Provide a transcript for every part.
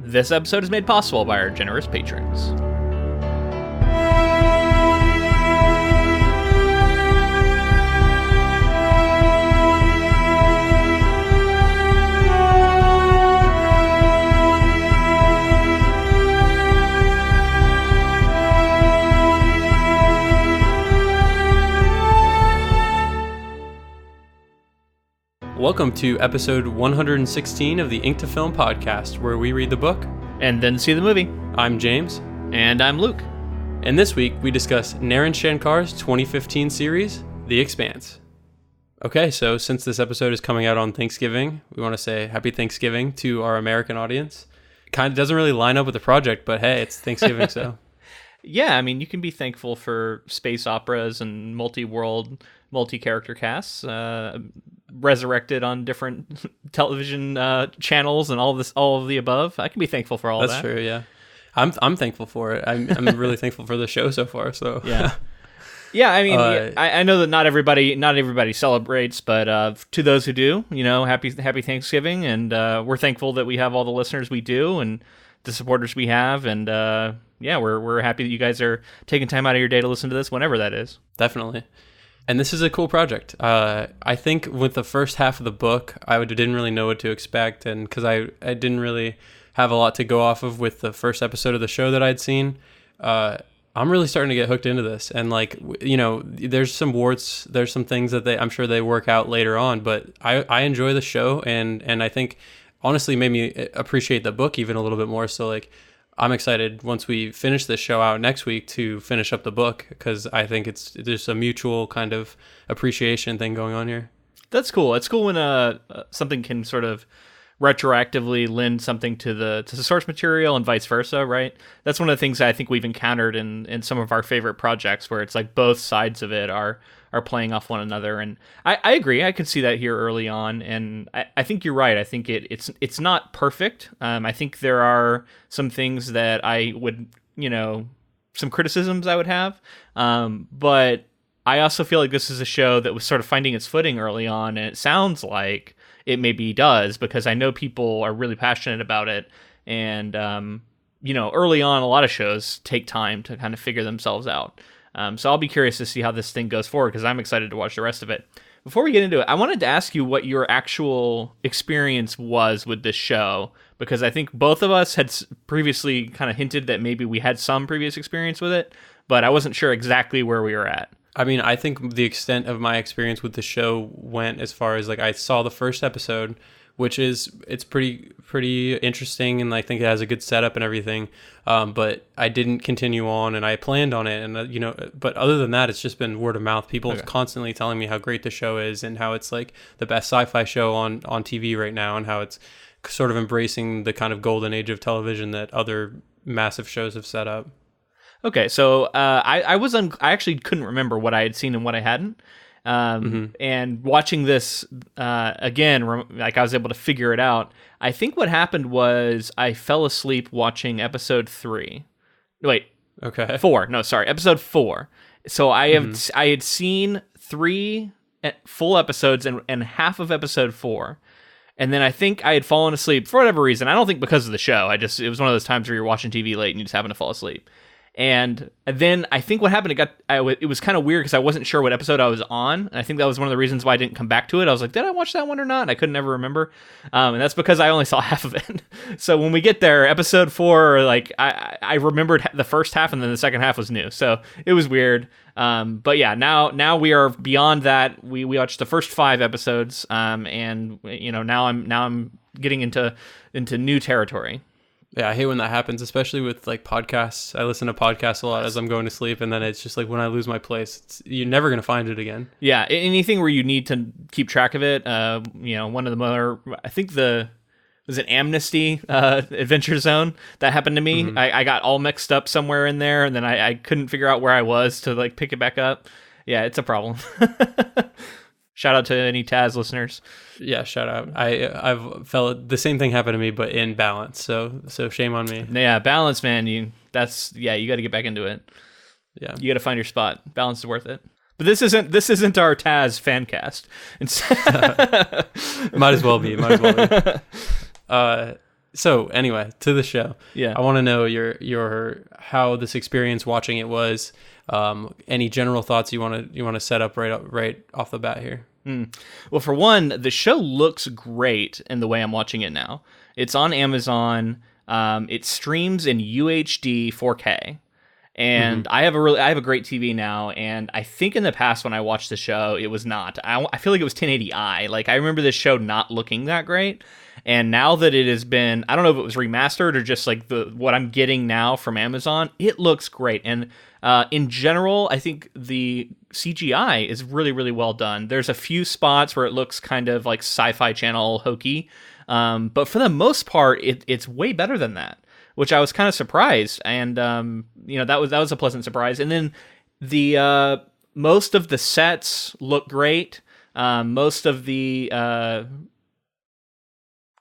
This episode is made possible by our generous patrons. Welcome to episode 116 of the Ink to Film podcast, where we read the book and then see the movie. I'm James. And I'm Luke. And this week we discuss Naren Shakar's 2015 series, The Expanse. Okay, so since this episode is coming out on Thanksgiving, we want to say Happy Thanksgiving to our American audience. It kind of doesn't really line up with the project, but hey, it's Thanksgiving, so. Yeah, I mean, you can be thankful for space operas and multi-world, multi-character casts, resurrected on different television channels and all of the above. I can be thankful for all of that. That's true, yeah. I'm thankful for it. I'm really thankful for the show so far. So yeah, yeah. I mean, I know that not everybody celebrates, but to those who do, happy Thanksgiving, and we're thankful that we have all the listeners we do and the supporters we have, and yeah, we're happy that you guys are taking time out of your day to listen to this, whenever that is. Definitely. And this is a cool project. I think with the first half of the book, I didn't really know what to expect, and because I didn't really have a lot to go off of with the first episode of the show that I'd seen, I'm really starting to get hooked into this. And there's some warts, there's some things that I'm sure they work out later on, but I enjoy the show, and I think honestly made me appreciate the book even a little bit more. So I'm excited once we finish this show out next week to finish up the book, because I think there's a mutual kind of appreciation thing going on here. That's cool. It's cool when something can sort of retroactively lend something to the source material and vice versa, right? That's one of the things I think we've encountered in some of our favorite projects, where it's like both sides of it are playing off one another. And I agree. I could see that here early on, and I think you're right. I think it's not perfect. I think there are some things that I would, some criticisms I would have, but I also feel like this is a show that was sort of finding its footing early on, and it sounds like it maybe does, because I know people are really passionate about it, and early on, a lot of shows take time to kind of figure themselves out. So I'll be curious to see how this thing goes forward, because I'm excited to watch the rest of it. Before we get into it, I wanted to ask you what your actual experience was with this show, because I think both of us had previously kind of hinted that maybe we had some previous experience with it, but I wasn't sure exactly where we were at. I mean, I think the extent of my experience with the show went as far as I saw the first episode, which it's pretty interesting, and I think it has a good setup and everything. But I didn't continue on, and I planned on it, and but other than that, it's just been word of mouth. People constantly telling me how great the show is, and how it's like the best sci-fi show on TV right now, and how it's sort of embracing the kind of golden age of television that other massive shows have set up. Okay, so I actually couldn't remember what I had seen and what I hadn't. And watching this again, I was able to figure it out. I think what happened was I fell asleep watching episode 3. Wait. Okay. 4. No, sorry. Episode 4. So I had seen 3 full episodes and half of episode 4. And then I think I had fallen asleep for whatever reason. I don't think because of the show. It was one of those times where you're watching TV late and you just happen to fall asleep. And then I think what happened, it was kind of weird because I wasn't sure what episode I was on. And I think that was one of the reasons why I didn't come back to it. I was like, did I watch that one or not? And I couldn't ever remember. And that's because I only saw half of it. So when we get there, episode 4, I remembered the first half, and then the second half was new. So it was weird. But yeah, now we are beyond that. We watched the first 5 episodes. And now I'm getting into new territory. Yeah, I hate when that happens, especially with podcasts. I listen to podcasts a lot as I'm going to sleep, and then it's just when I lose my place, you're never going to find it again. Yeah, anything where you need to keep track of it. One of the more, I think was it Amnesty Adventure Zone that happened to me. Mm-hmm. I got all mixed up somewhere in there, and then I couldn't figure out where I was to pick it back up. Yeah, it's a problem. Shout out to any Taz listeners. Yeah, shout out. I've felt the same thing happen to me, but in balance. So shame on me. Yeah, balance, man. You got to get back into it. Yeah, you got to find your spot. Balance is worth it. But this isn't our Taz fan cast. Might as well be. So anyway, to the show. Yeah. I want to know your how this experience watching it was. Any general thoughts you want to set up right off the bat here? Well, for one, the show looks great in the way I'm watching it now. It's on Amazon. It streams in UHD 4K. And I have a great TV now, and I think in the past when I watched the show, it was not. I feel like it was 1080i. Like, I remember this show not looking that great. And now that it has been, I don't know if it was remastered or just like what I'm getting now from Amazon, it looks great. And in general, I think the CGI is really, really well done. There's a few spots where it looks kind of like SyFy Channel hokey, but for the most part, it's way better than that, which I was kind of surprised. And that was a pleasant surprise. And then the most of the sets look great. Most of the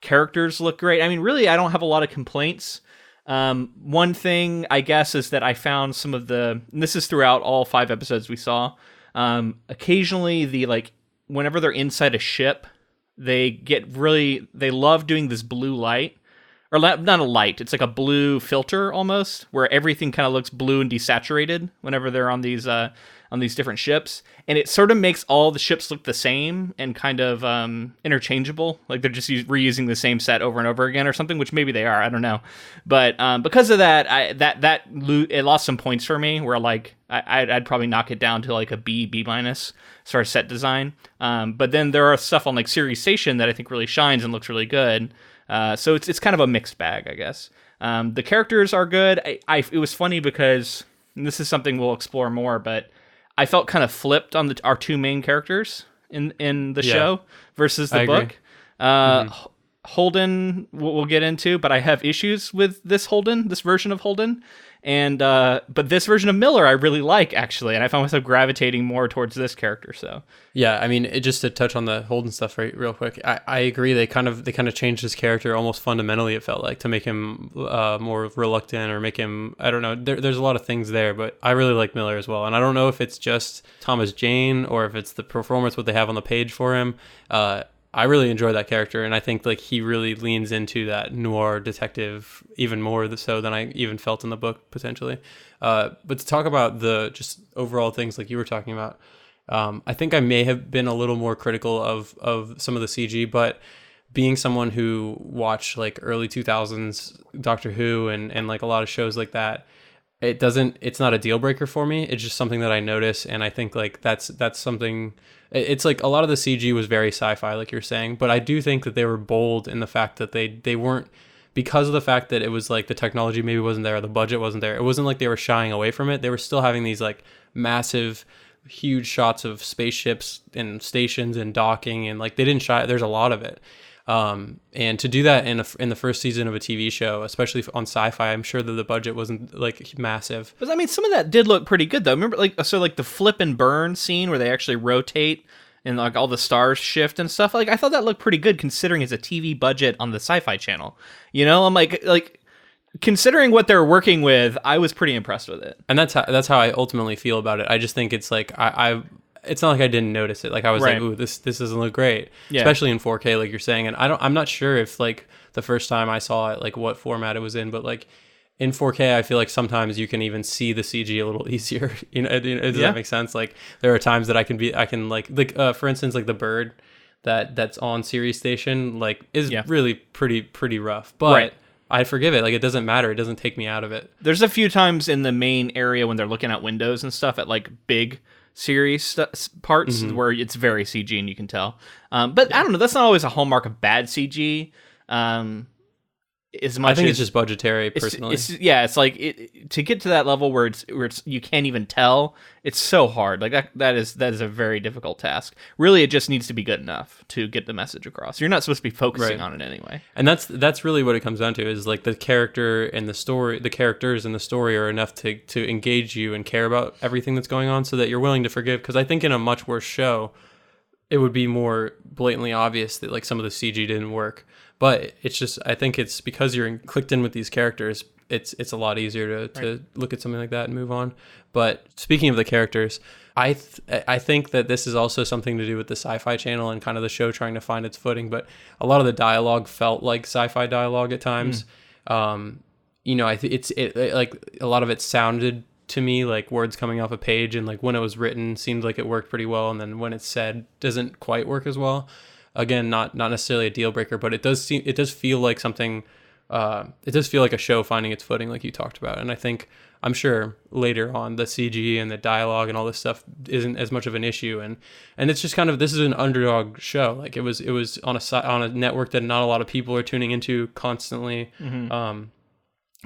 characters look great. I mean, really, I don't have a lot of complaints. One thing, I guess, is that I found some of and this is throughout all 5 episodes we saw, occasionally whenever they're inside a ship, they love doing this blue light, or not a light, it's like a blue filter almost, where everything kind of looks blue and desaturated whenever they're on these different ships, and it sort of makes all the ships look the same and kind of interchangeable, like they're just reusing the same set over and over again or something, which maybe they are, I don't know. But because of that, it lost some points for me, where like I'd probably knock it down to like a B minus sort of set design. But then there are stuff on like Series Station that I think really shines and looks really good. So it's kind of a mixed bag, I guess. The characters are good. It was funny because, and this is something we'll explore more, but I felt kind of flipped on our 2 main characters in the show versus the book. Holden we'll get into, but I have issues with this version of Holden. And but this version of Miller I really like, actually, and I found myself gravitating more towards this character. So yeah, I mean, just to touch on the Holden stuff real quick, I agree. They kind of changed his character almost fundamentally. It felt like, to make him more reluctant, or make him, I don't know. There's a lot of things there, but I really like Miller as well. And I don't know if it's just Thomas Jane or if it's the performance, what they have on the page for him. I really enjoy that character, and I think like he really leans into that noir detective even more so than I even felt in the book potentially. But to talk about the just overall things like you were talking about, I think I may have been a little more critical of some of the CG, but being someone who watched like early 2000s Doctor Who and like a lot of shows like that, it's not a deal breaker for me. It's just something that I notice, and I think like that's something. It's like a lot of the CG was very sci-fi, like you're saying, but I do think that they were bold in the fact that they weren't, because of the fact that it was like the technology maybe wasn't there, or the budget wasn't there. It wasn't like they were shying away from it. They were still having these like massive, huge shots of spaceships and stations and docking, and like they didn't shy. There's a lot of it. And to do that in the first season of a TV show, especially on SyFy, I'm sure that the budget wasn't like massive. But I mean, some of that did look pretty good though. Remember, like the flip and burn scene where they actually rotate and like all the stars shift and stuff. Like I thought that looked pretty good considering it's a TV budget on the SyFy Channel. You know, I'm like considering what they're working with, I was pretty impressed with it. And that's how I ultimately feel about it. I just think it's like it's not like I didn't notice it. Like I was like, ooh, this doesn't look great, especially in 4K, like you're saying. And I'm not sure if like the first time I saw it, like what format it was in, but like in 4K, I feel like sometimes you can even see the CG a little easier. Does that make sense? Like there are times that I can for instance, like the bird that's on Series Station, like is really pretty rough, but I forgive it. Like it doesn't matter. It doesn't take me out of it. There's a few times in the main area when they're looking out windows and stuff at like big series parts where it's very CG and you can tell. But I don't know. That's not always a hallmark of bad CG. As much I think as, it's just budgetary, personally. It's like to get to that level where it's you can't even tell. It's so hard. Like that is a very difficult task. Really, it just needs to be good enough to get the message across. You're not supposed to be focusing on it anyway. And that's really what it comes down to, is like the character and the story. The characters and the story are enough to engage you and care about everything that's going on, so that you're willing to forgive. Because I think in a much worse show, it would be more blatantly obvious that like some of the CG didn't work. But it's just, I think it's because you're clicked in with these characters, it's a lot easier to look at something like that and move on. But speaking of the characters, I think that this is also something to do with the SyFy channel and kind of the show trying to find its footing. But a lot of the dialogue felt like SyFy dialogue at times. You know, like a lot of it sounded to me like words coming off a page, and like when it was written seemed like it worked pretty well, and then when it's said doesn't quite work as well. Again, not necessarily a deal breaker, but it does feel like something. It does feel like a show finding its footing, like you talked about. And I'm sure later on the CG and the dialogue and all this stuff isn't as much of an issue. And it's just kind of, this is an underdog show. Like it was on a network that not a lot of people are tuning into constantly,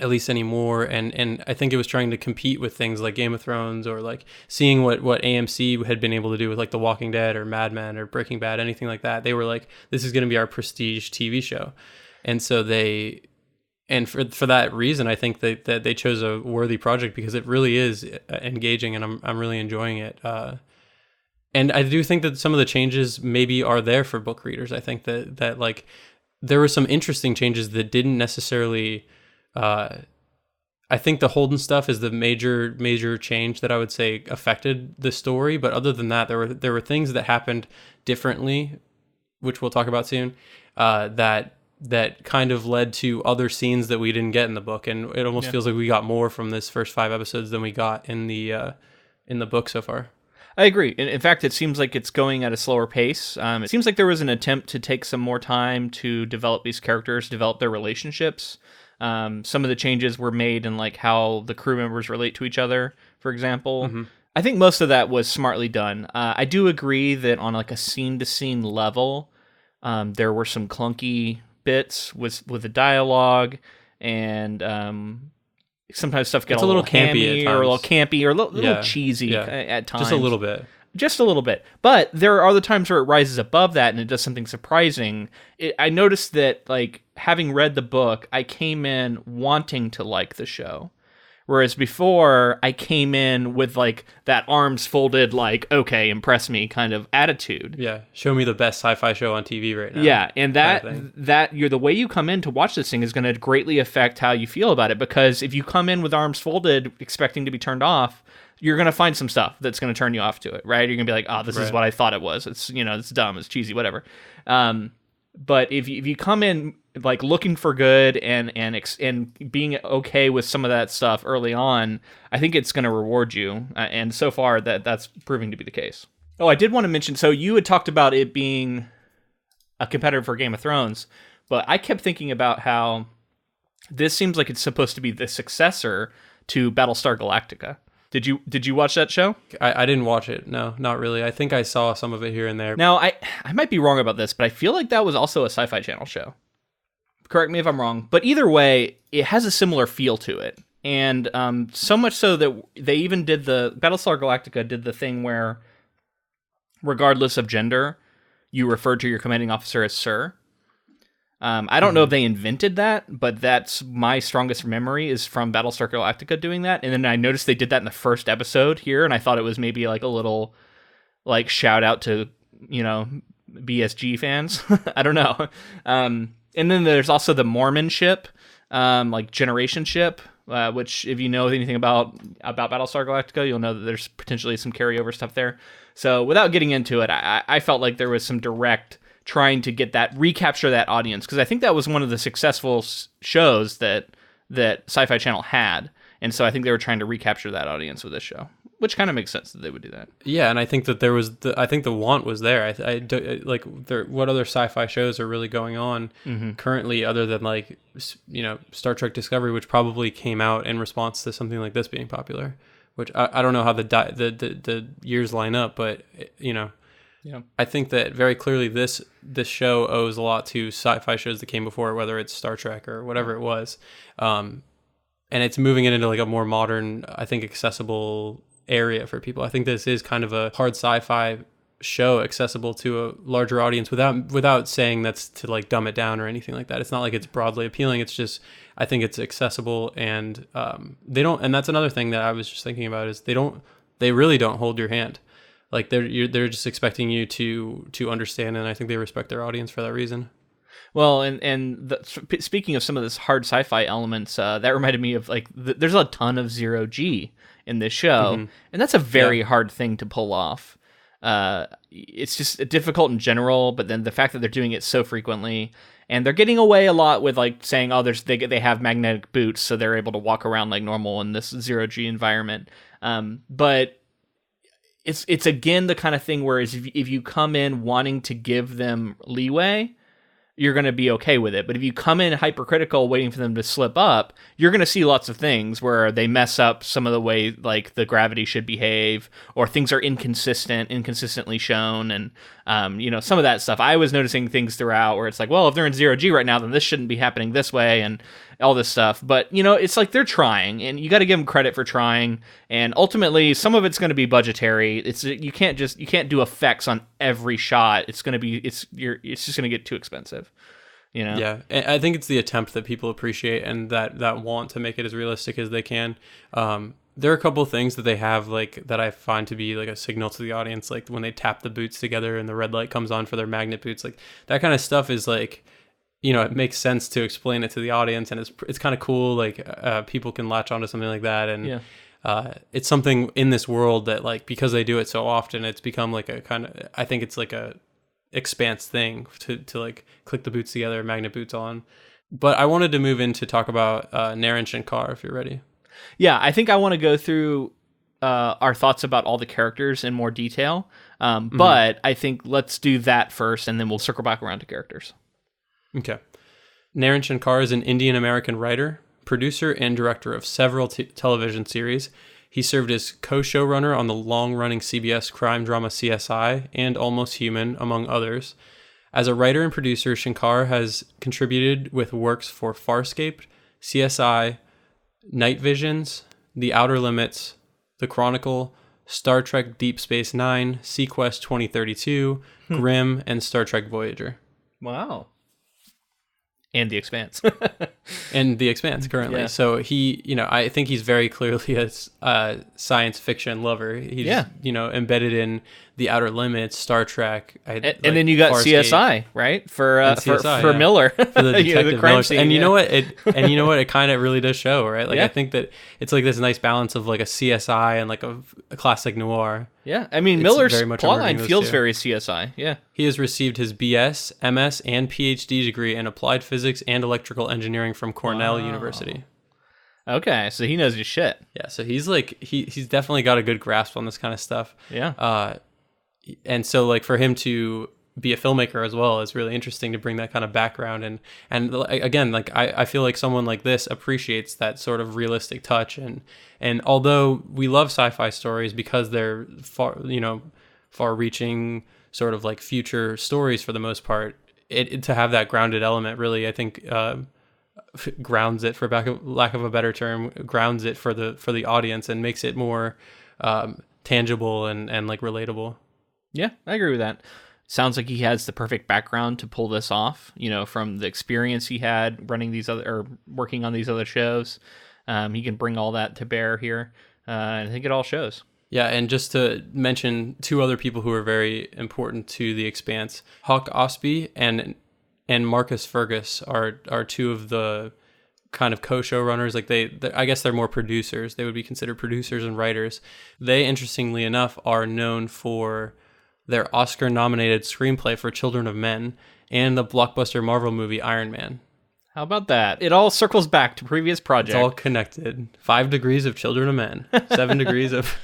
at least anymore. And I think it was trying to compete with things like Game of Thrones, or like seeing what AMC had been able to do with like The Walking Dead or Mad Men or Breaking Bad, anything like that. They were like, this is going to be our prestige TV show. And so for that reason, I think that they chose a worthy project, because it really is engaging, and I'm really enjoying it. And I do think that some of the changes maybe are there for book readers. I think that like there were some interesting changes that didn't necessarily. I think the Holden stuff is the major change that I would say affected the story. But other than that, there were things that happened differently, which we'll talk about soon. That kind of led to other scenes that we didn't get in the book, and it almost feels like we got more from this first 5 episodes than we got in the book so far. I agree. In fact, it seems like it's going at a slower pace. It seems like there was an attempt to take some more time to develop these characters, develop their relationships. Some of the changes were made in like how the crew members relate to each other, for example. I think most of that was smartly done. I do agree that on like a scene-to-scene level, there were some clunky bits with the dialogue, and sometimes stuff gets a little campy or a little campy or a little cheesy at times. Just a little bit. But there are other times where it rises above that and it does something surprising. I noticed that, like, having read the book, I came in wanting to like the show. Whereas before, I came in with, like, that arms folded, like, okay, impress me kind of attitude. Yeah, show me the best sci-fi show on TV right now. Yeah, and that you're the way you come in to watch this thing is going to greatly affect how you feel about it. Because if you come in with arms folded, expecting to be turned off, you're going to find some stuff that's going to turn you off to it, right? You're going to be like, oh, this is what I thought it was. It's, it's dumb, it's cheesy, whatever. But if you come in like looking for good and being okay with some of that stuff early on, I think it's going to reward you. And so far that's proving to be the case. Oh, I did want to mention, so you had talked about it being a competitor for Game of Thrones, but I kept thinking about how this seems like it's supposed to be the successor to Battlestar Galactica. Did you watch that show? I didn't watch it. No, not really. I think I saw some of it here and there. Now, I might be wrong about this, but I feel like that was also a SyFy Channel show. Correct me if I'm wrong. But either way, it has a similar feel to it. And so much so that they even did Battlestar Galactica did the thing where, regardless of gender, you referred to your commanding officer as Sir. I don't know if they invented that, but that's my strongest memory is from Battlestar Galactica doing that. And then I noticed they did that in the first episode here, and I thought it was maybe like a little like shout out to, BSG fans. I don't know. And then there's also the Mormon ship, like Generation ship, which if you know anything about Battlestar Galactica, you'll know that there's potentially some carryover stuff there. So without getting into it, I felt like there was some direct trying to recapture that audience, because I think that was one of the successful shows that SyFy Channel had, and so I think they were trying to recapture that audience with this show, which kind of makes sense that they would do that. Yeah, and I think that I think the want was there. What other sci-fi shows are really going on currently, other than like Star Trek Discovery, which probably came out in response to something like this being popular. Which I don't know how the years line up, but Yeah, I think that very clearly this show owes a lot to sci-fi shows that came before it, whether it's Star Trek or whatever it was, and it's moving it into like a more modern, I think, accessible area for people. I think this is kind of a hard sci-fi show accessible to a larger audience without saying that's to like dumb it down or anything like that. It's not like it's broadly appealing. It's just, I think it's accessible, and they don't. And that's another thing that I was just thinking about is they really don't hold your hand. Like they're just expecting you to understand, and I think they respect their audience for that reason. Well, speaking of some of this hard sci-fi elements, that reminded me of like there's a ton of zero G in this show, and that's a very hard thing to pull off. It's just difficult in general, but then the fact that they're doing it so frequently, and they're getting away a lot with like saying, oh, they have magnetic boots, so they're able to walk around like normal in this zero G environment. But it's again the kind of thing where if you come in wanting to give them leeway, you're going to be okay with it. But if you come in hypercritical, waiting for them to slip up, you're going to see lots of things where they mess up some of the way like the gravity should behave, or things are inconsistently shown. And, some of that stuff. I was noticing things throughout where it's like, well, if they're in zero G right now, then this shouldn't be happening this way and all this stuff. But, it's like they're trying, and you got to give them credit for trying. And ultimately, some of it's going to be budgetary. You can't do effects on every shot. It's just going to get too expensive. Yeah, and I think it's the attempt that people appreciate and that want to make it as realistic as they can. There are a couple of things that they have like that I find to be like a signal to the audience, like when they tap the boots together and the red light comes on for their magnet boots, like that kind of stuff is like, it makes sense to explain it to the audience, and it's kind of cool. Like people can latch onto something like that, and it's something in this world that like because they do it so often, it's become like a kind of, I think it's like a Expanse thing to like click the boots together, magnet boots on. But I wanted to move in to talk about Naren Shakar, if you're ready. Yeah, I think I want to go through our thoughts about all the characters in more detail. But I think let's do that first, and then we'll circle back around to characters. Okay. Naren Shakar is an Indian-American writer, producer, and director of several television series. He served as co-showrunner on the long-running CBS crime drama CSI and Almost Human, among others. As a writer and producer, Shakar has contributed with works for Farscape, CSI, Night Visions, The Outer Limits, The Chronicle, Star Trek Deep Space Nine, SeaQuest 2032, Grimm, and Star Trek Voyager. Wow. And The Expanse. And The Expanse currently. Yeah. So he, I think he's very clearly a science fiction lover. He's, embedded in The Outer Limits, Star Trek. And then you got Farscape, CSI, right? For CSI, for Miller. For the detective the crime Miller. scene. And you know what? It kind of really does show, right? Like I think that it's like this nice balance of like a CSI and like a classic noir. Yeah, I mean, Miller's plotline feels very CSI, yeah. He has received his BS, MS, and PhD degree in applied physics and electrical engineering from Cornell University. Okay, so he knows his shit. Yeah, so he's like, he's definitely got a good grasp on this kind of stuff. Yeah. And so like for him to be a filmmaker as well is really interesting to bring that kind of background. And again, like I feel like someone like this appreciates that sort of realistic touch. And although we love sci-fi stories because they're far-reaching sort of like future stories for the most part, it to have that grounded element really, I think, grounds it, for lack of a better term, grounds it for the audience and makes it more tangible and like relatable. Yeah, I agree with that. Sounds like he has the perfect background to pull this off, from the experience he had running working on these other shows. He can bring all that to bear here. And I think it all shows. Yeah, and just to mention two other people who are very important to The Expanse, Hawk Ostby and Marcus Fergus are two of the kind of co-showrunners. Like I guess they're more producers. They would be considered producers and writers. They, interestingly enough, are known for their Oscar-nominated screenplay for Children of Men and the blockbuster Marvel movie Iron Man. How about that? It all circles back to previous projects. It's all connected. 5 degrees of Children of Men. 7 degrees of...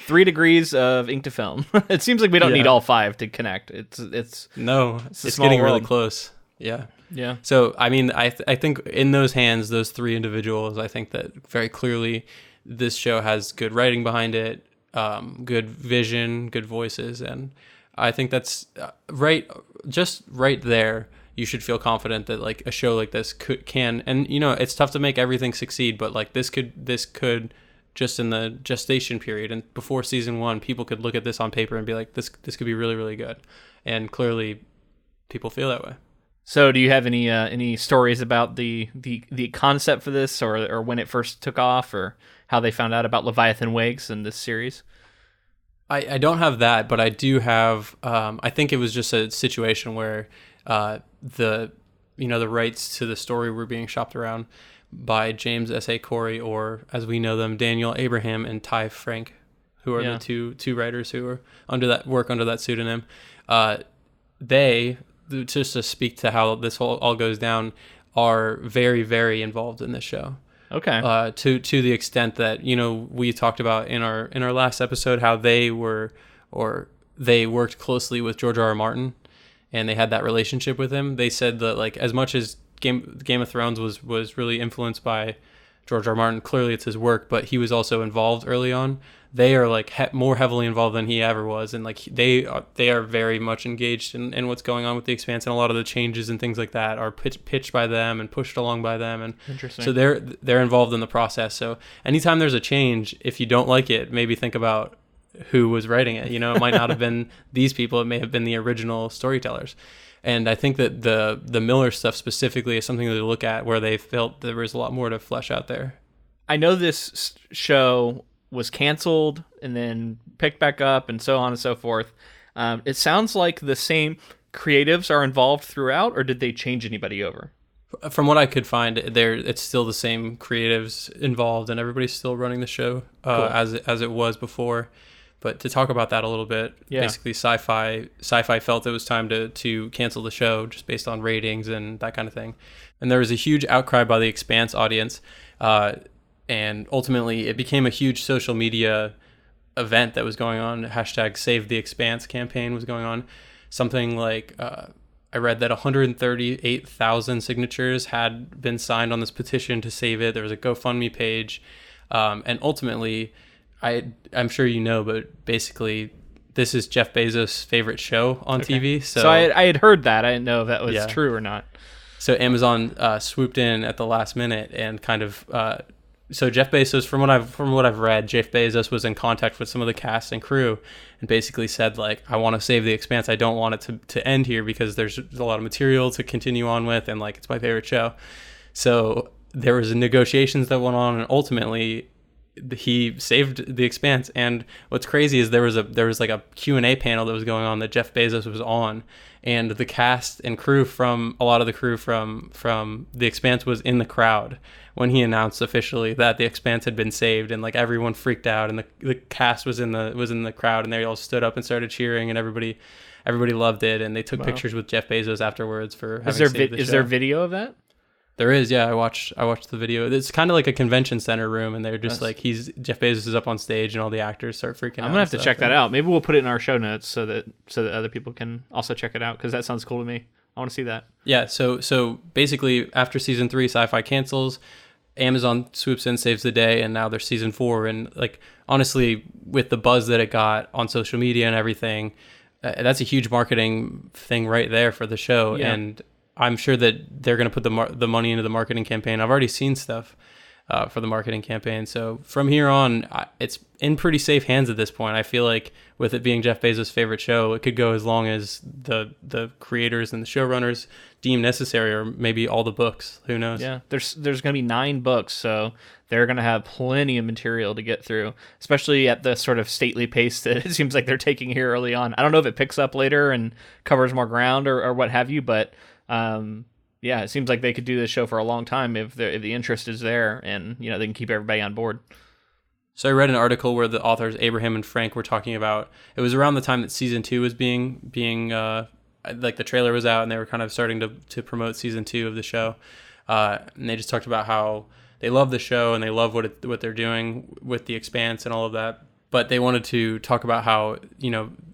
3 degrees of ink to film. It seems like we don't need all 5 to connect. It's getting really close. Yeah. Yeah. So, I mean, I think in those hands, those 3 individuals, I think that very clearly this show has good writing behind it, good vision, good voices, and I think that's right there. You should feel confident that like a show like this can, and it's tough to make everything succeed, but like this could just in the gestation period and before season 1, people could look at this on paper and be like, this could be really, really good, and clearly people feel that way. So, do you have any stories about the concept for this, or when it first took off, or how they found out about Leviathan Wigs in this series? I don't have that, but I do have. I think it was just a situation where the rights to the story were being shopped around by James S.A. Corey, or as we know them, Daniel Abraham and Ty Frank, who are the two writers who are under that pseudonym. They, just to speak to how this all goes down, are very, very involved in this show. Okay. To the extent that, we talked about in our last episode how they worked closely with George R. R. Martin, and they had that relationship with him. They said that, like, as much as Game of Thrones was really influenced by George R. R. Martin, clearly it's his work, but he was also involved early on. They are like more heavily involved than he ever was, and like they are very much engaged in what's going on with the Expanse, and a lot of the changes and things like that are pitched by them and pushed along by them, and interesting. So they're involved in the process. So anytime there's a change, if you don't like it, maybe think about who was writing it. It might not have been these people; it may have been the original storytellers. And I think that the Miller stuff specifically is something to look at, where they felt there was a lot more to flesh out there. I know this show was canceled and then picked back up and so on and so forth. It sounds like the same creatives are involved throughout, or did they change anybody over? From what I could find, it's still the same creatives involved, and everybody's still running the show Cool. as it was before. But to talk about that a little bit, basically SyFy felt it was time to cancel the show just based on ratings and that kind of thing. And there was a huge outcry by the Expanse audience, and ultimately it became a huge social media event that was going on. Hashtag Save the Expanse campaign was going on. Something like, I read that 138,000 signatures had been signed on this petition to save it. There was a GoFundMe page. And ultimately, I'm sure but basically this is Jeff Bezos' favorite show on TV. So I had heard that. I didn't know if that was true or not. So Amazon swooped in at the last minute and kind of so Jeff Bezos, from what I've read, Jeff Bezos was in contact with some of the cast and crew and basically said, like, I want to save the Expanse. I don't want it to end here because there's a lot of material to continue on with, and like it's my favorite show. So there was negotiations that went on, and ultimately he saved the Expanse. And what's crazy is there was like a Q&A panel that was going on that Jeff Bezos was on, and the cast and crew from the Expanse was in the crowd when he announced officially that the Expanse had been saved, and like everyone freaked out, and the cast was in the crowd, and they all stood up and started cheering, and everybody loved it, and they took pictures with Jeff Bezos afterwards for having saved the show. Is there video of that? There is, yeah. I watched the video. It's kind of like a convention center room, and they're just like Jeff Bezos is up on stage, and all the actors start freaking out. I'm gonna have to check that out. Maybe we'll put it in our show notes so that other people can also check it out, because that sounds cool to me. I want to see that. Yeah. So basically, after season 3, SyFy cancels. Amazon swoops in, saves the day, and now there's season 4. And like honestly, with the buzz that it got on social media and everything, that's a huge marketing thing right there for the show. Yeah. And I'm sure that they're going to put the money into the marketing campaign. I've already seen stuff for the marketing campaign. So from here on, it's in pretty safe hands at this point. I feel like with it being Jeff Bezos' favorite show, it could go as long as the creators and the showrunners deem necessary, or maybe all the books. Who knows? Yeah, there's going to be 9 books, so they're going to have plenty of material to get through, especially at the sort of stately pace that it seems like they're taking here early on. I don't know if it picks up later and covers more ground or what have you, but yeah, it seems like they could do this show for a long time if the interest is there, and they can keep everybody on board. So I read an article where the authors Abraham and Frank were talking about, it was around the time that season 2 was being like the trailer was out, and they were kind of starting to promote season 2 of the show, and they just talked about how they love the show and they love what they're doing with the Expanse and all of that, but they wanted to talk about how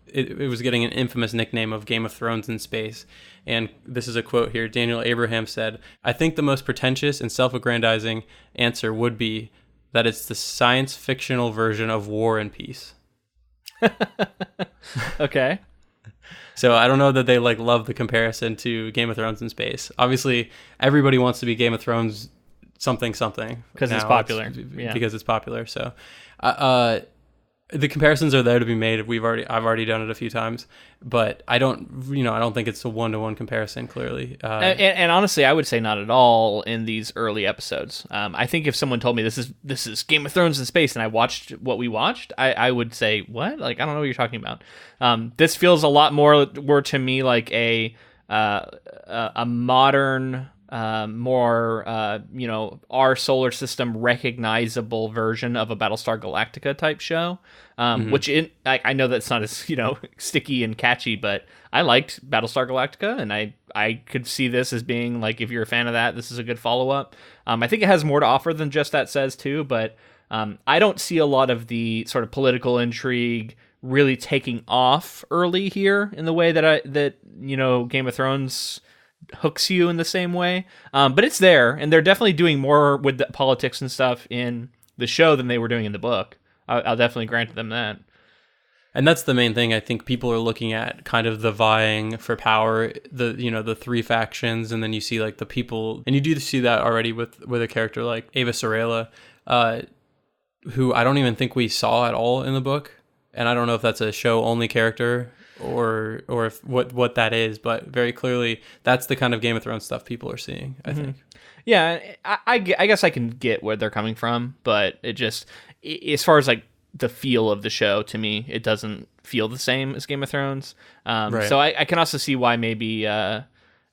it was getting an infamous nickname of Game of Thrones in space. And this is a quote here. Daniel Abraham said, "I think the most pretentious and self-aggrandizing answer would be that it's the science fictional version of War and Peace." Okay. So I don't know that they love the comparison to Game of Thrones in space. Obviously, everybody wants to be Game of Thrones something because it's popular. Because it's popular. So the comparisons are there to be made. I've already done it a few times, but I don't think it's a 1-to-1 comparison, clearly. And honestly, I would say not at all in these early episodes. I think if someone told me this is Game of Thrones in space and I watched what we watched, I would say, what? Like, I don't know what you're talking about. This feels a lot more to me like a a modern, more our solar system recognizable version of a Battlestar Galactica type show. Which I know that's not as sticky and catchy, but I liked Battlestar Galactica, and I could see this as being like, if you're a fan of that, this is a good follow up. I think it has more to offer than just that says too, but I don't see a lot of the sort of political intrigue really taking off early here in the way that Game of Thrones hooks you in the same way. But it's there, and they're definitely doing more with the politics and stuff in the show than they were doing in the book. I'll definitely grant them that. And that's the main thing. I think people are looking at kind of the vying for power, the three factions, and then you see like the people, and you do see that already with a character like Ava Sorella, who I don't even think we saw at all in the book. And I don't know if that's a show only character or if what that is, but very clearly that's the kind of Game of Thrones stuff people are seeing, I think. Yeah, I guess I can get where they're coming from, but it just, as far as like the feel of the show, to me, it doesn't feel the same as Game of Thrones. Right. So I can also see why maybe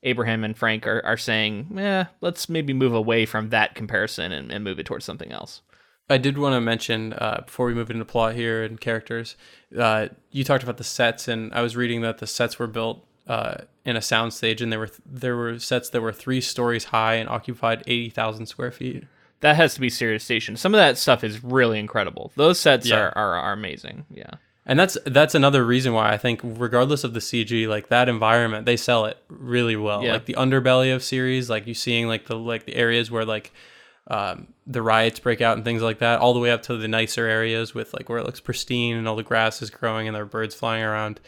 Abraham and Frank are saying, let's maybe move away from that comparison and move it towards something else. I did want to mention, before we move into plot here and characters, you talked about the sets, and I was reading that the sets were built in a soundstage, and there were sets that were 3 stories high and occupied 80,000 square feet. That has to be Sirius Station. Some of that stuff is really incredible. Those sets are amazing. Yeah. And that's another reason why I think, regardless of the CG, like that environment, they sell it really well. Yeah. Like the underbelly of series, like you seeing like the areas where like the riots break out and things like that, all the way up to the nicer areas with like where it looks pristine and all the grass is growing and there are birds flying around.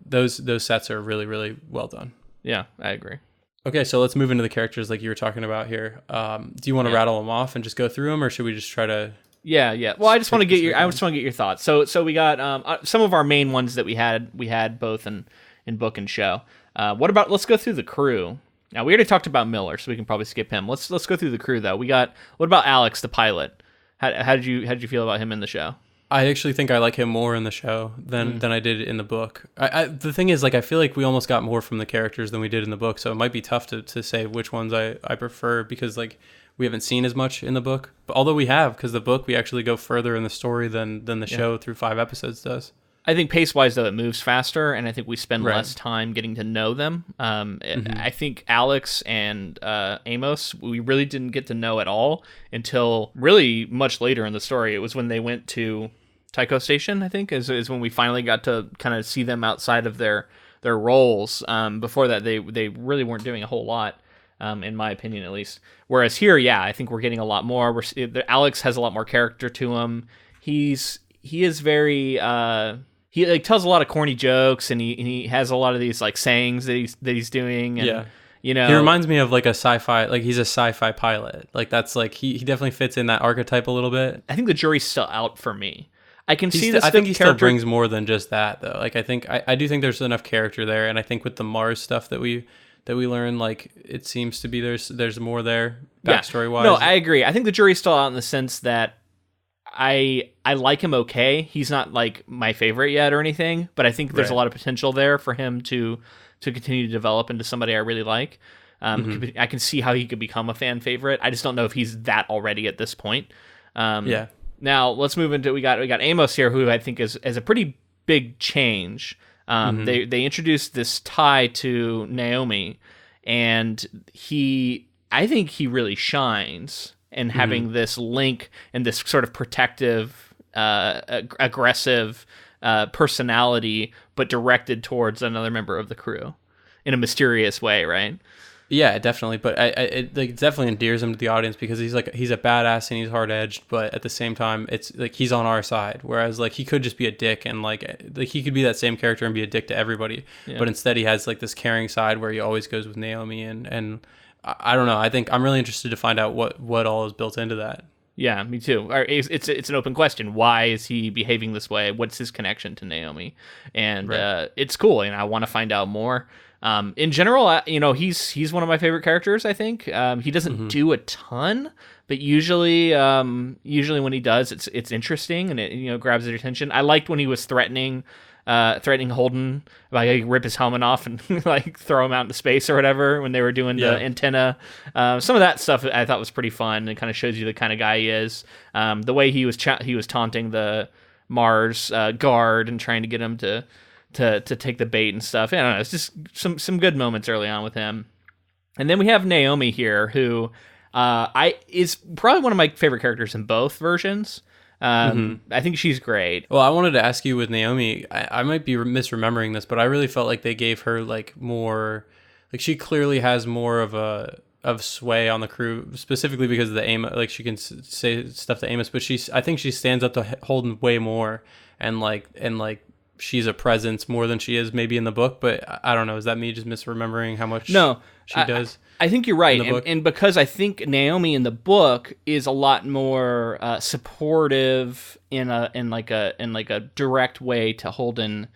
Those sets are really, really well done. Yeah, I agree. Okay, so let's move into the characters like you were talking about here. Do you want to rattle them off and just go through them, or should we just try to? Yeah. Well, I just want to get your thoughts. So we got some of our main ones that we had both in book and show. Let's go through the crew. Now, we already talked about Miller, so we can probably skip him. Let's go through the crew though. What about Alex, the pilot? How did you feel about him in the show? I actually think I like him more in the show than I did in the book. The thing is, like, I feel like we almost got more from the characters than we did in the book, so it might be tough to say which ones I prefer, because like we haven't seen as much in the book. But although we have, because the book we actually go further in the story than the show through 5 episodes does. I think pace-wise, though, it moves faster, and I think we spend less time getting to know them. I think Alex and Amos, we really didn't get to know at all until really much later in the story. It was when they went to Tycho Station, I think, is when we finally got to kind of see them outside of their roles. Before that, they really weren't doing a whole lot, in my opinion, at least. Whereas here, I think we're getting a lot more. Alex has a lot more character to him. He is very... He like tells a lot of corny jokes, and he has a lot of these like sayings that he's doing. And, he reminds me of like a SyFy, like he's a SyFy pilot. Like that's like he definitely fits in that archetype a little bit. I think the jury's still out for me. I can see this. I think he still brings more than just that though. Like I do think there's enough character there, and I think with the Mars stuff that we learn, like it seems to be there's more there backstory wise. No, I agree. I think the jury's still out in the sense that I like him okay. He's not like my favorite yet or anything, but I think there's a lot of potential there for him to continue to develop into somebody I really like. I can see how he could become a fan favorite. I just don't know if he's that already at this point. Now let's move into we got Amos here, who I think is a pretty big change. They introduced this tie to Naomi, and I think he really shines. And having this link and this sort of protective, aggressive personality, but directed towards another member of the crew in a mysterious way, right? Yeah, definitely. But it definitely endears him to the audience, because he's a badass and he's hard edged, but at the same time, it's like he's on our side. Whereas like he could just be a dick, and like he could be that same character and be a dick to everybody. Yeah. But instead, he has like this caring side where he always goes with Naomi and I don't know. I think I'm really interested to find out what all is built into that. Yeah, me too. It's an open question. Why is he behaving this way? What's his connection to Naomi? And it's cool, and I want to find out more. In general, he's one of my favorite characters. I think he doesn't do a ton, but usually when he does, it's interesting and it grabs their attention. I liked when he was threatening threatening Holden like rip his helmet off and like throw him out into space or whatever when they were doing the antenna. Some of that stuff I thought was pretty fun. It kind of shows you the kind of guy he is. The way he was taunting the Mars guard and trying to get him to take the bait and stuff. I don't know. It's just some good moments early on with him. And then we have Naomi here, who is probably one of my favorite characters in both versions. I think she's great. Well, I wanted to ask you with Naomi, I might be misremembering this, but I really felt like they gave her like more, like she clearly has more of sway on the crew, specifically because of the Amos. Like she can say stuff to Amos, but I think she stands up to Holden way more, and like she's a presence more than she is maybe in the book. But I don't know. Is that me just misremembering how much she does? I think you're right, and because I think Naomi in the book is a lot more supportive in a direct way to Holden,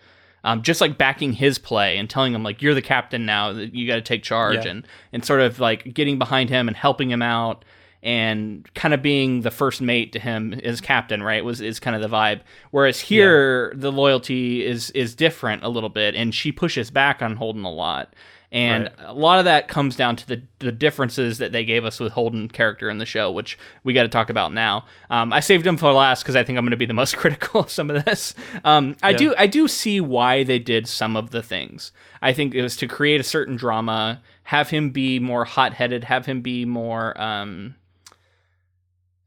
just like backing his play and telling him like you're the captain now, that you got to take charge, and sort of like getting behind him and helping him out and kind of being the first mate to him as captain, right? Is kind of the vibe. Whereas here the loyalty is different a little bit, and she pushes back on Holden a lot. And a lot of that comes down to the differences that they gave us with Holden character in the show, which we got to talk about now. I saved him for last because I think I'm going to be the most critical of some of this. I do see why they did some of the things. I think it was to create a certain drama, have him be more hot-headed, have him be more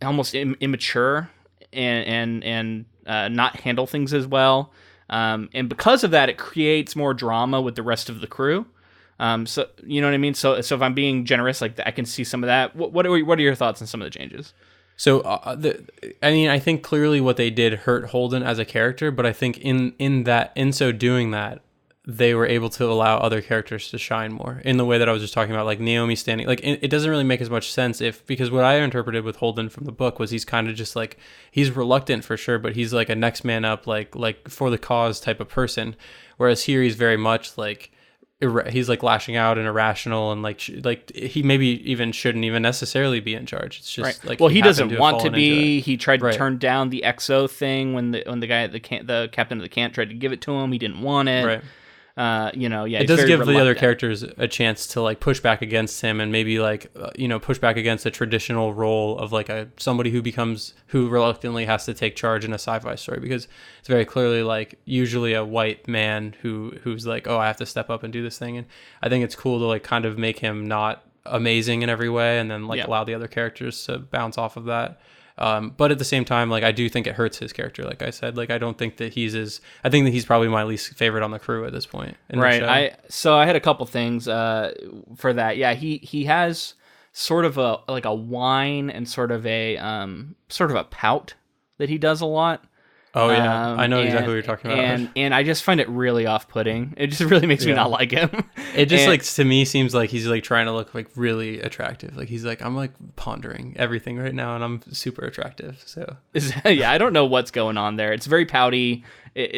almost immature and not handle things as well. And because of that, it creates more drama with the rest of the crew. So you know what I mean? So if I'm being generous, like I can see some of that. What are your thoughts on some of the changes? So I think clearly what they did hurt Holden as a character, but I think in so doing that, they were able to allow other characters to shine more in the way that I was just talking about, like Naomi standing, like it doesn't really make as much sense because what I interpreted with Holden from the book was he's kind of just like, he's reluctant for sure, but he's like a next man up, like for the cause type of person. Whereas here he's very much like, he's like lashing out and irrational, and like he maybe even shouldn't even necessarily be in charge. It's just like, well, he doesn't want to be. He tried to turn down the XO thing when the guy at the captain of the camp tried to give it to him. He didn't want it. Right. It does give the other characters a chance to like push back against him, and maybe like push back against a traditional role of like somebody who reluctantly has to take charge in a sci-fi story, because it's very clearly like usually a white man who's like, oh, I have to step up and do this thing. And I think it's cool to like kind of make him not amazing in every way, and then like allow the other characters to bounce off of that. But at the same time, like I do think it hurts his character. Like I said, like I don't think that I think that he's probably my least favorite on the crew at this point. Right. I had a couple things for that. Yeah, he has sort of a whine and sort of a pout that he does a lot. Oh yeah, I know exactly what you're talking about. And I just find it really off-putting. It just really makes me not like him. It just like to me seems like he's like trying to look like really attractive. Like he's like, I'm like pondering everything right now, and I'm super attractive. So I don't know what's going on there. It's very pouty. I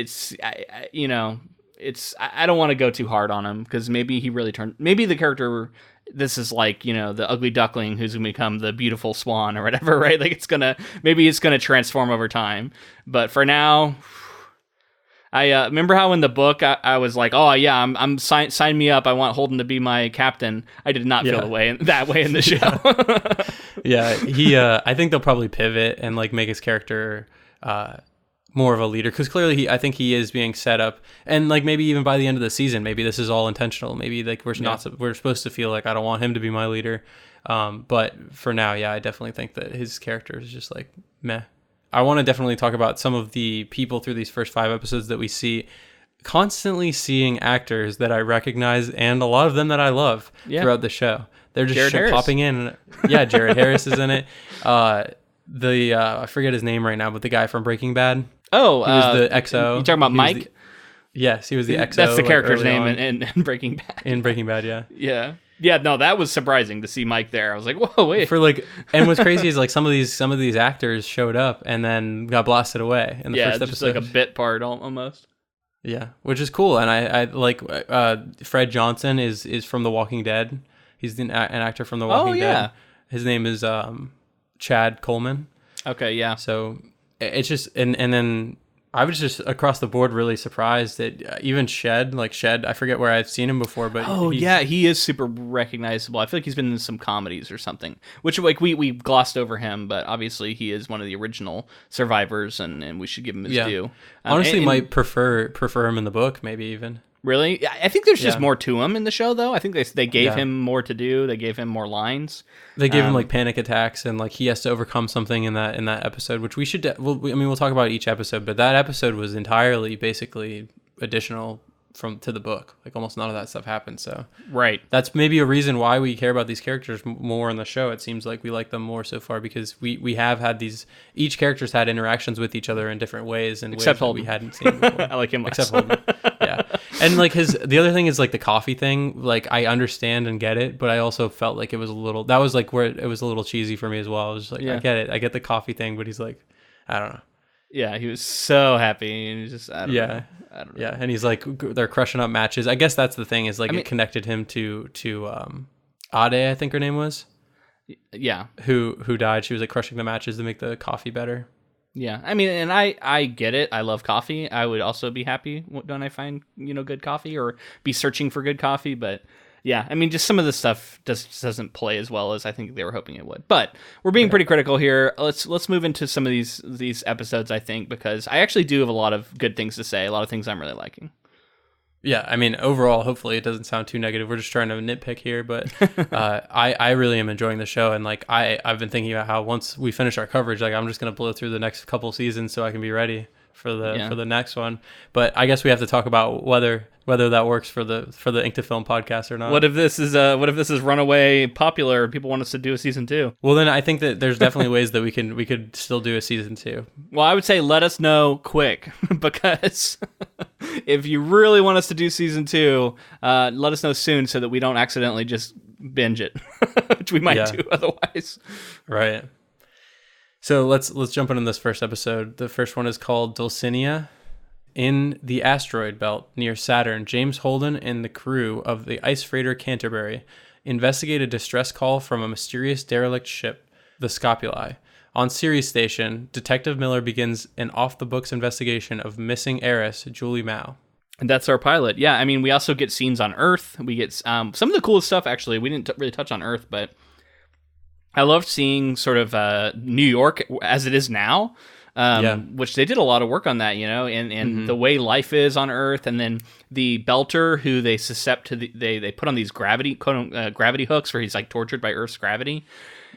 don't want to go too hard on him because maybe the character. This is like, the ugly duckling who's going to become the beautiful swan or whatever, right? Like maybe it's going to transform over time. But for now, I remember how in the book I was like, oh yeah, I'm sign me up. I want Holden to be my captain. I did not feel that way in the show. Yeah, I think they'll probably pivot and like make his character more of a leader, because clearly I think he is being set up, and like maybe even by the end of the season, maybe this is all intentional. Maybe like we're supposed to feel like I don't want him to be my leader, but for now, I definitely think that his character is just like meh. I want to definitely talk about some of the people through these first 5 episodes that we see, constantly seeing actors that I recognize, and a lot of them that I love throughout the show. They're just popping in. Yeah, Jarrod Harris is in it. I forget his name right now, but the guy from Breaking Bad. Oh, he was the XO. You talking about Mike? Yes, he was the XO. That's the character's name in Breaking Bad. In Breaking Bad, yeah. Yeah, no, that was surprising to see Mike there. I was like, whoa, wait. And what's crazy is like some of these actors showed up and then got blasted away in the first episode. Just like a bit part almost. Yeah, which is cool. And I like Fred Johnson is from The Walking Dead. He's an actor from The Walking Dead. His name is Chad Coleman. Okay, yeah. So it's just and then I was just across the board really surprised that even Shed, I forget where I've seen him before, but he is super recognizable. I feel like he's been in some comedies or something, which like we glossed over him, but obviously he is one of the original survivors, and we should give him his due. Honestly, might prefer him in the book, maybe even. Really? I think there's just more to him in the show, though. I think they gave him more to do. They gave him more lines. They gave him like panic attacks, and like he has to overcome something in that episode, which we should. We'll talk about each episode, but that episode was entirely basically additional to the book. Like almost none of that stuff happened. So right, that's maybe a reason why we care about these characters more in the show. It seems like we like them more so far because we have had each character's had interactions with each other in different ways and except ways Holden. That we hadn't seen before. I like him less. Except Holden. Yeah. And like the other thing is like the coffee thing. Like I understand and get it, but I also felt like it was a little. That was like where it was a little cheesy for me as well. I was just like, I get it. I get the coffee thing, but he's like, I don't know. Yeah, he was so happy, and just I don't know. Yeah, and he's like, they're crushing up matches. I guess that's the thing is like it connected him to Ade, I think her name was. Yeah, who died? She was like crushing the matches to make the coffee better. Yeah, I mean, and I get it. I love coffee. I would also be happy when I find good coffee or be searching for good coffee. But yeah, I mean, just some of the stuff just doesn't play as well as I think they were hoping it would. But we're being pretty critical here. Let's move into some of these episodes, I think, because I actually do have a lot of good things to say. A lot of things I'm really liking. Yeah, I mean, overall, hopefully it doesn't sound too negative. We're just trying to nitpick here, but I really am enjoying the show, and like I've been thinking about how once we finish our coverage, like I'm just gonna blow through the next couple seasons so I can be ready for the next one. But I guess we have to talk about whether that works for the Ink to Film podcast or not. What if this is runaway popular and people want us to do a season 2? Well, then I think that there's definitely ways that we could still do a season 2. Well, I would say let us know quick because if you really want us to do season 2, let us know soon so that we don't accidentally just binge it, which we might do otherwise. Right. So let's jump into this first episode. The first one is called Dulcinea. In the asteroid belt near Saturn, James Holden and the crew of the ice freighter Canterbury investigate a distress call from a mysterious derelict ship, the Scopuli. On Sirius Station, Detective Miller begins an off-the-books investigation of missing heiress Julie Mao. And that's our pilot. Yeah, I mean, we also get scenes on Earth. We get some of the coolest stuff, actually. We didn't really touch on Earth, but I loved seeing sort of New York as it is now. Which they did a lot of work on that, and the way life is on Earth, and then the Belter, who they suscept to they put on these gravity hooks where he's like tortured by Earth's gravity.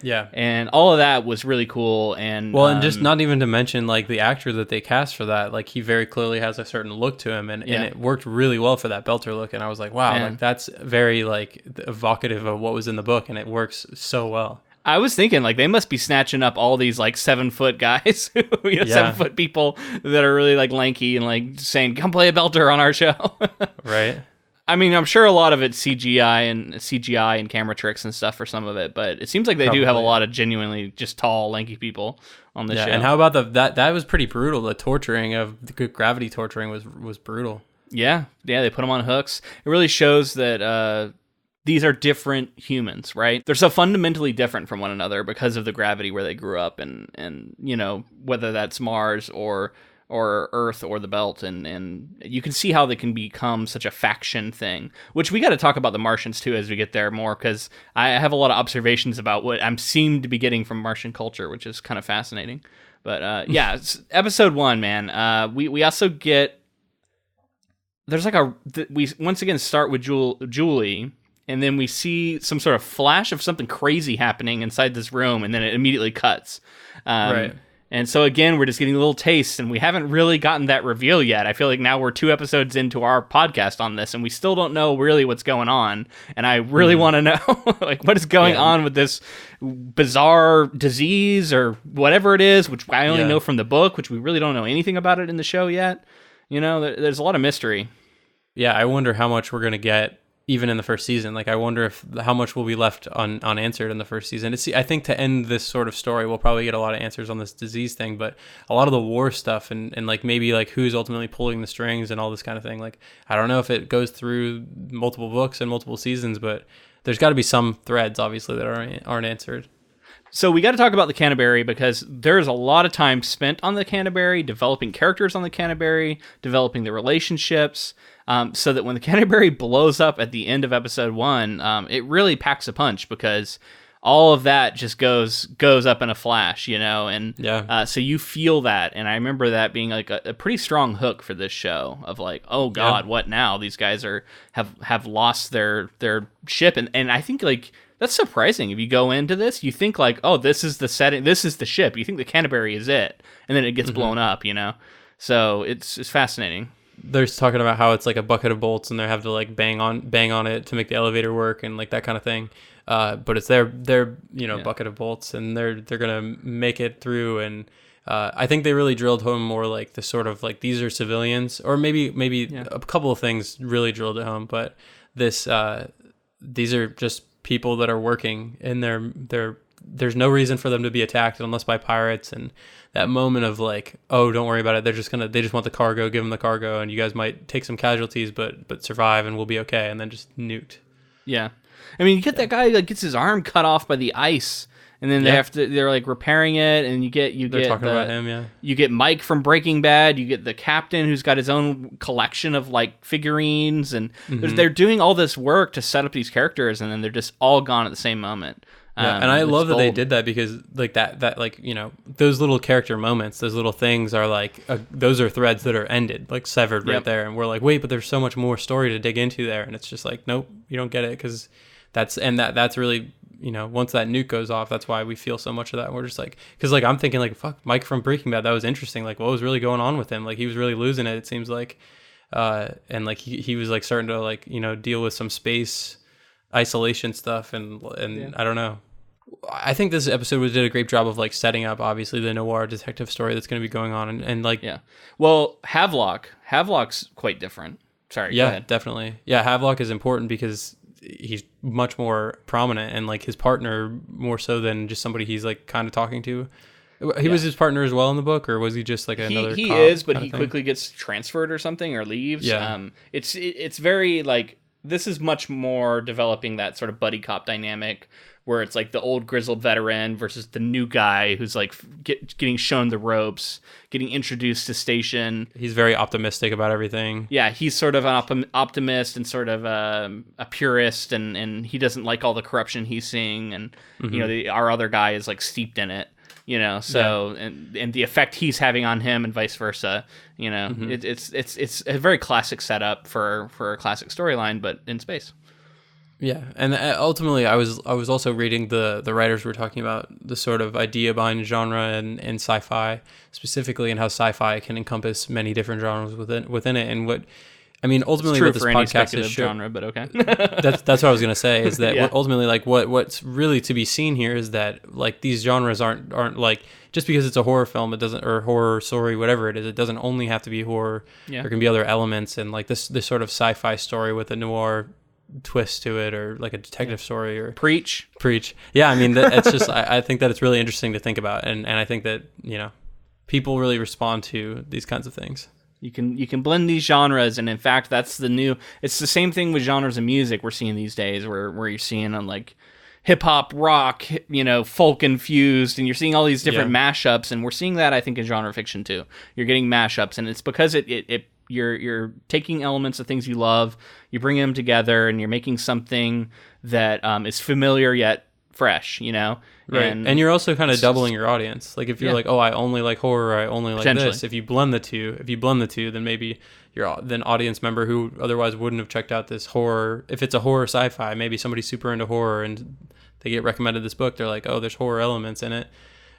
Yeah, and all of that was really cool. And and just not even to mention like the actor that they cast for that, like he very clearly has a certain look to him, and it worked really well for that Belter look. And I was like, wow, like that's very like evocative of what was in the book, and it works so well. I was thinking, like, they must be snatching up all these, like, 7-foot guys, 7-foot people that are really, like, lanky and, like, saying, come play a Belter on our show. Right. I mean, I'm sure a lot of it's CGI and camera tricks and stuff for some of it, but it seems like they do have a lot of genuinely just tall, lanky people on the show. And how about that was pretty brutal. The torturing of the gravity torturing was brutal. Yeah, they put them on hooks. It really shows that these are different humans, right? They're so fundamentally different from one another because of the gravity where they grew up, and whether that's Mars or Earth or the Belt, and you can see how they can become such a faction thing. Which we got to talk about the Martians too as we get there more, because I have a lot of observations about what I'm seem to be getting from Martian culture, which is kind of fascinating. But it's episode 1, man. We also get there's like we once again start with Julie. And then we see some sort of flash of something crazy happening inside this room, and then it immediately cuts. Right. And so, again, we're just getting a little taste, and we haven't really gotten that reveal yet. I feel like now we're 2 episodes into our podcast on this, and we still don't know really what's going on. And I really want to know, like, what is going on with this bizarre disease or whatever it is, which I only know from the book, which we really don't know anything about it in the show yet. There's a lot of mystery. Yeah, I wonder how much we're going to get even in the first season. Like, I wonder how much will be left unanswered in the first season. I think to end this sort of story, we'll probably get a lot of answers on this disease thing, but a lot of the war stuff and like maybe like who's ultimately pulling the strings and all this kind of thing. Like, I don't know if it goes through multiple books and multiple seasons, but there's got to be some threads, obviously, that aren't answered. So we got to talk about the Canterbury because there's a lot of time spent on the Canterbury, developing characters on the Canterbury, developing the relationships, so that when the Canterbury blows up at the end of episode 1, it really packs a punch because all of that just goes up in a flash, and so you feel that. And I remember that being like a pretty strong hook for this show of like, oh God, what now? These guys have lost their ship, and I think like. That's surprising. If you go into this, you think like, oh, this is the setting, this is the ship. You think the Canterbury is it, and then it gets blown up, So it's fascinating. They're talking about how it's like a bucket of bolts, and they have to like bang on it to make the elevator work, and like that kind of thing. But it's their bucket of bolts, and they're gonna make it through. And I think they really drilled home more like the sort of like these are civilians, or maybe a couple of things really drilled it home. But these are just people that are working, and there's no reason for them to be attacked unless by pirates. And that moment of like, oh, don't worry about it, they just want the cargo, give them the cargo, and you guys might take some casualties but survive, and we'll be okay, and then just nuked. Yeah, I mean, you get that guy that gets his arm cut off by the ice, and then they're like repairing it, and they're talking about him. You get Mike from Breaking Bad. You get the captain who's got his own collection of like figurines, and they're doing all this work to set up these characters, and then they're just all gone at the same moment. And I love that they did that because like that like those little character moments, those little things are like those are threads that are ended, like severed right there, and we're like, wait, but there's so much more story to dig into there, and it's just like, nope, you don't get it because that's really. Once that nuke goes off, that's why we feel so much of that. We're just like, because like I'm thinking like, fuck, Mike from Breaking Bad, that was interesting. Like, what was really going on with him? Like, he was really losing it seems like, and like he was like starting to like deal with some space isolation stuff, and I don't know. I think this episode did a great job of like setting up obviously the noir detective story that's going to be going on, and like well, Havelock's quite different. Sorry, go ahead. Definitely, Havelock is important because he's much more prominent, and like his partner more so than just somebody he's like kind of talking to. He was his partner as well in the book, or was he just like another? He is, but he quickly gets transferred or something or leaves. Yeah, it's very like this is much more developing that sort of buddy cop dynamic where it's like the old grizzled veteran versus the new guy who's like getting shown the ropes, getting introduced to Station. He's very optimistic about everything. Yeah, he's sort of an optimist and sort of a purist, and he doesn't like all the corruption he's seeing, and our other guy is like steeped in it. So and the effect he's having on him and vice versa. It's a very classic setup for a classic storyline, but in space. Yeah, and ultimately, I was also reading the writers were talking about the sort of idea behind genre and sci-fi specifically, and how sci-fi can encompass many different genres within it, and what. I mean, ultimately, what this podcast is genre, but okay. that's what I was gonna say. Is that ultimately, like, what's really to be seen here is that like these genres aren't like just because it's a horror film, it doesn't, or horror story, whatever it is, it doesn't only have to be horror. Yeah. There can be other elements, and like this sort of sci-fi story with a noir twist to it, or like a detective story, or preach. Yeah, I mean, it's just I think that it's really interesting to think about, and I think that people really respond to these kinds of things. You can blend these genres, and in fact, it's the same thing with genres of music we're seeing these days, where you're seeing on like hip hop, rock, folk infused, and you're seeing all these different mashups, and we're seeing that I think in genre fiction too. You're getting mashups, and it's because you're taking elements of things you love, you bring them together, and you're making something that is familiar yet fresh, Right. And you're also kind of doubling your audience. Like if you're like, oh, I only like horror, I only like this. If you blend the two, then maybe then audience member who otherwise wouldn't have checked out this horror. If it's a horror sci-fi, maybe somebody's super into horror and they get recommended this book. They're like, oh, there's horror elements in it,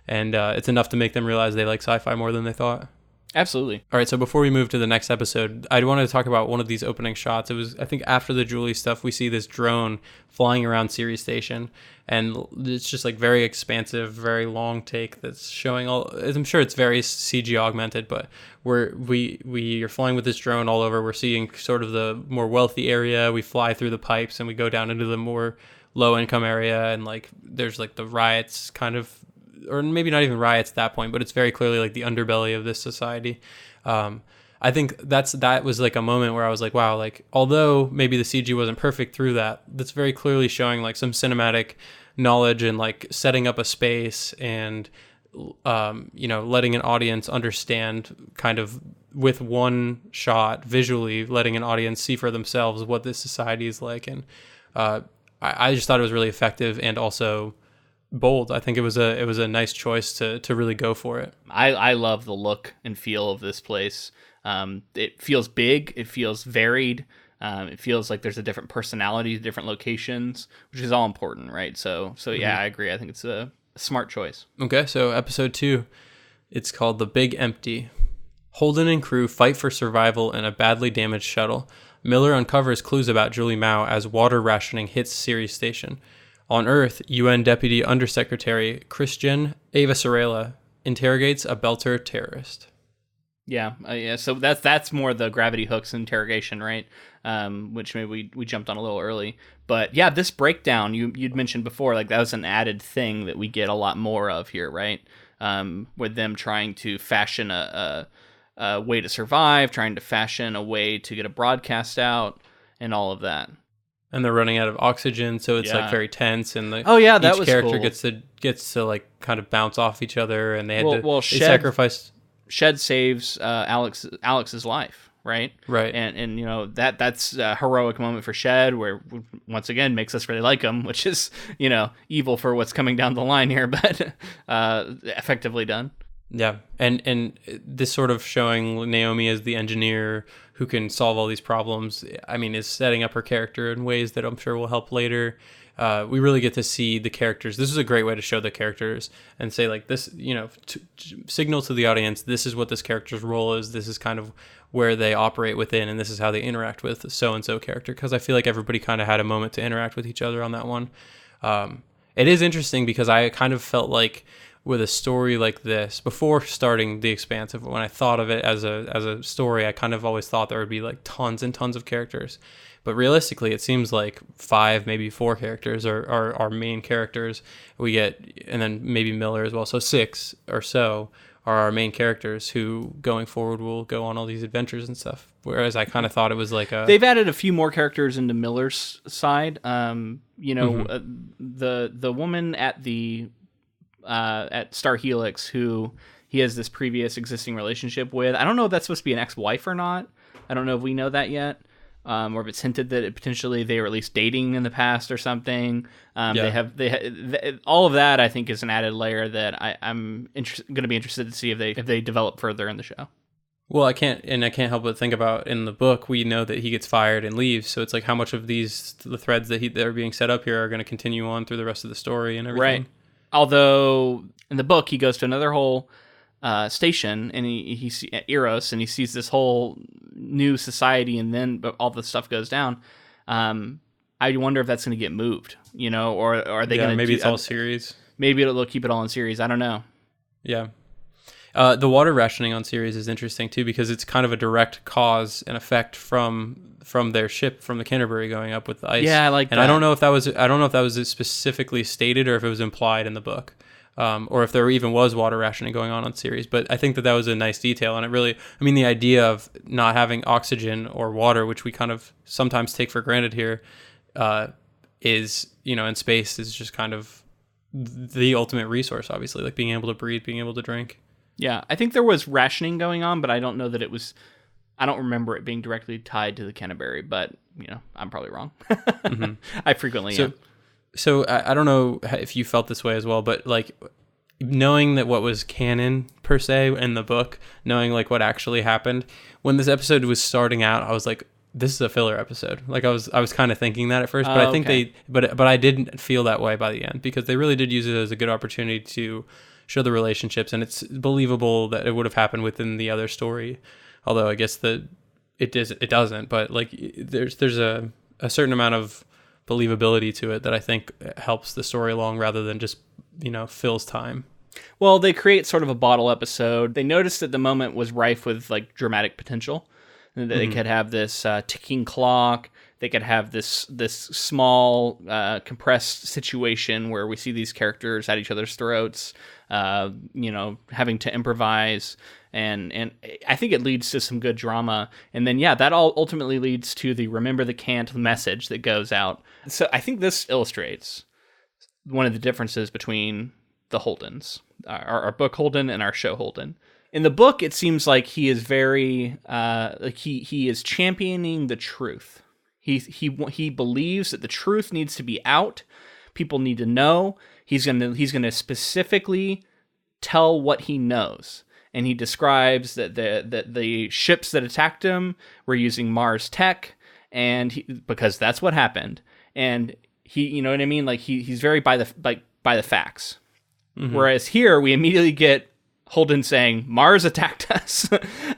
and it's enough to make them realize they like sci-fi more than they thought. Absolutely. All right, so before we move to the next episode, I wanted to talk about one of these opening shots. It was, I think, after the Julie stuff, we see this drone flying around Ceres Station, and it's just like very expansive, very long take that's showing all. I'm sure it's very CG augmented, but we are flying with this drone all over. We're seeing sort of the more wealthy area. We fly through the pipes and we go down into the more low income area, and like there's like the riots kind of. Or maybe not even riots at that point, but it's very clearly like the underbelly of this society. I think that was like a moment where I was like, wow, like although maybe the CG wasn't perfect through that, that's very clearly showing like some cinematic knowledge and like setting up a space and letting an audience understand kind of with one shot visually, letting an audience see for themselves what this society is like. And I just thought it was really effective and also bold. I think it was a nice choice to really go for it. I love the look and feel of this place. It feels big. It feels varied. It feels like there's a different personality, different locations, which is all important, right? So yeah, I agree. I think it's a smart choice. Okay, so episode 2, it's called The Big Empty. Holden and crew fight for survival in a badly damaged shuttle. Miller uncovers clues about Julie Mao as water rationing hits Ceres Station. On Earth, UN Deputy Undersecretary Christian Eva Sorella interrogates a Belter terrorist. Yeah. So that's more the gravity hooks interrogation, right? Which maybe we jumped on a little early, but yeah, this breakdown you'd mentioned before, like that was an added thing that we get a lot more of here, right? With them trying to fashion a way to survive, trying to fashion a way to get a broadcast out, and all of that. And they're running out of oxygen, so it's like very tense. And that each was character cool. gets to like kind of bounce off each other, and they had they sacrificed. Shed saves Alex's life, right? Right. And that's a heroic moment for Shed, where once again makes us really like him, which is evil for what's coming down the line here, but effectively done. Yeah, and this sort of showing Naomi as the engineer who can solve all these problems, I mean, is setting up her character in ways that I'm sure will help later. We really get to see the characters. This is a great way to show the characters and say like this, to signal to the audience, this is what this character's role is. This is kind of where they operate within, and this is how they interact with so-and-so character. Because I feel like everybody kind of had a moment to interact with each other on that one. It is interesting because I kind of felt like with a story like this, before starting The Expanse, when I thought of it as a story, I kind of always thought there would be like tons and tons of characters. But realistically, it seems like 5, maybe 4 characters are our main characters. We get, and then maybe Miller as well. So 6 or so are our main characters who, going forward, will go on all these adventures and stuff. Whereas I kind of thought it was like they've added a few more characters into Miller's side. The woman at Star Helix, who he has this previous existing relationship with. I don't know if that's supposed to be an ex-wife or not. I don't know if we know that yet. Or if it's hinted that potentially they were at least dating in the past or something. They all of that, I think, is an added layer that I'm going to be interested to see if they develop further in the show. Well, I can't help but think about, in the book, we know that he gets fired and leaves. So it's like, how much of the threads that are being set up here are going to continue on through the rest of the story and everything. Right. Although in the book, he goes to another whole station, and he sees Eros, and he sees this whole new society, and then all the stuff goes down. I wonder if that's going to get moved, or are they going to? Maybe it's all series. Maybe they'll keep it all in series. I don't know. Yeah. The water rationing on Ceres is interesting too, because it's kind of a direct cause and effect from their ship, from the Canterbury going up with the ice. Yeah, I like that. And I don't know if that was specifically stated or if it was implied in the book, or if there even was water rationing going on Ceres. But I think that was a nice detail, and it really, the idea of not having oxygen or water, which we kind of sometimes take for granted here, is in space is just kind of the ultimate resource. Obviously, like being able to breathe, being able to drink. Yeah, I think there was rationing going on, but I don't know that it was. I don't remember it being directly tied to the Canterbury, but I'm probably wrong. Mm-hmm. I frequently am. So I don't know if you felt this way as well, but like knowing that what was canon per se in the book, knowing like what actually happened when this episode was starting out, I was like, this is a filler episode. Like I was kind of thinking that at first, but I think but I didn't feel that way by the end, because they really did use it as a good opportunity to show the relationships, and it's believable that it would have happened within the other story. Although I guess it doesn't, but like there's a certain amount of believability to it that I think helps the story along rather than just, fills time. Well, they create sort of a bottle episode. They noticed that the moment was rife with like dramatic potential. They could have this ticking clock. They could have this small compressed situation where we see these characters at each other's throats, having to improvise, and I think it leads to some good drama. And then that all ultimately leads to the remember the can't message that goes out. So I think this illustrates one of the differences between the Holdens, our book Holden and our show Holden. In the book, it seems like he is very like he is championing the truth. He believes that the truth needs to be out. People need to know. He's gonna specifically tell what he knows, and he describes that the ships that attacked him were using Mars tech, and because that's what happened. And he, you know what I mean? Like he's very by the facts. Mm-hmm. Whereas here we immediately get Holden saying Mars attacked us.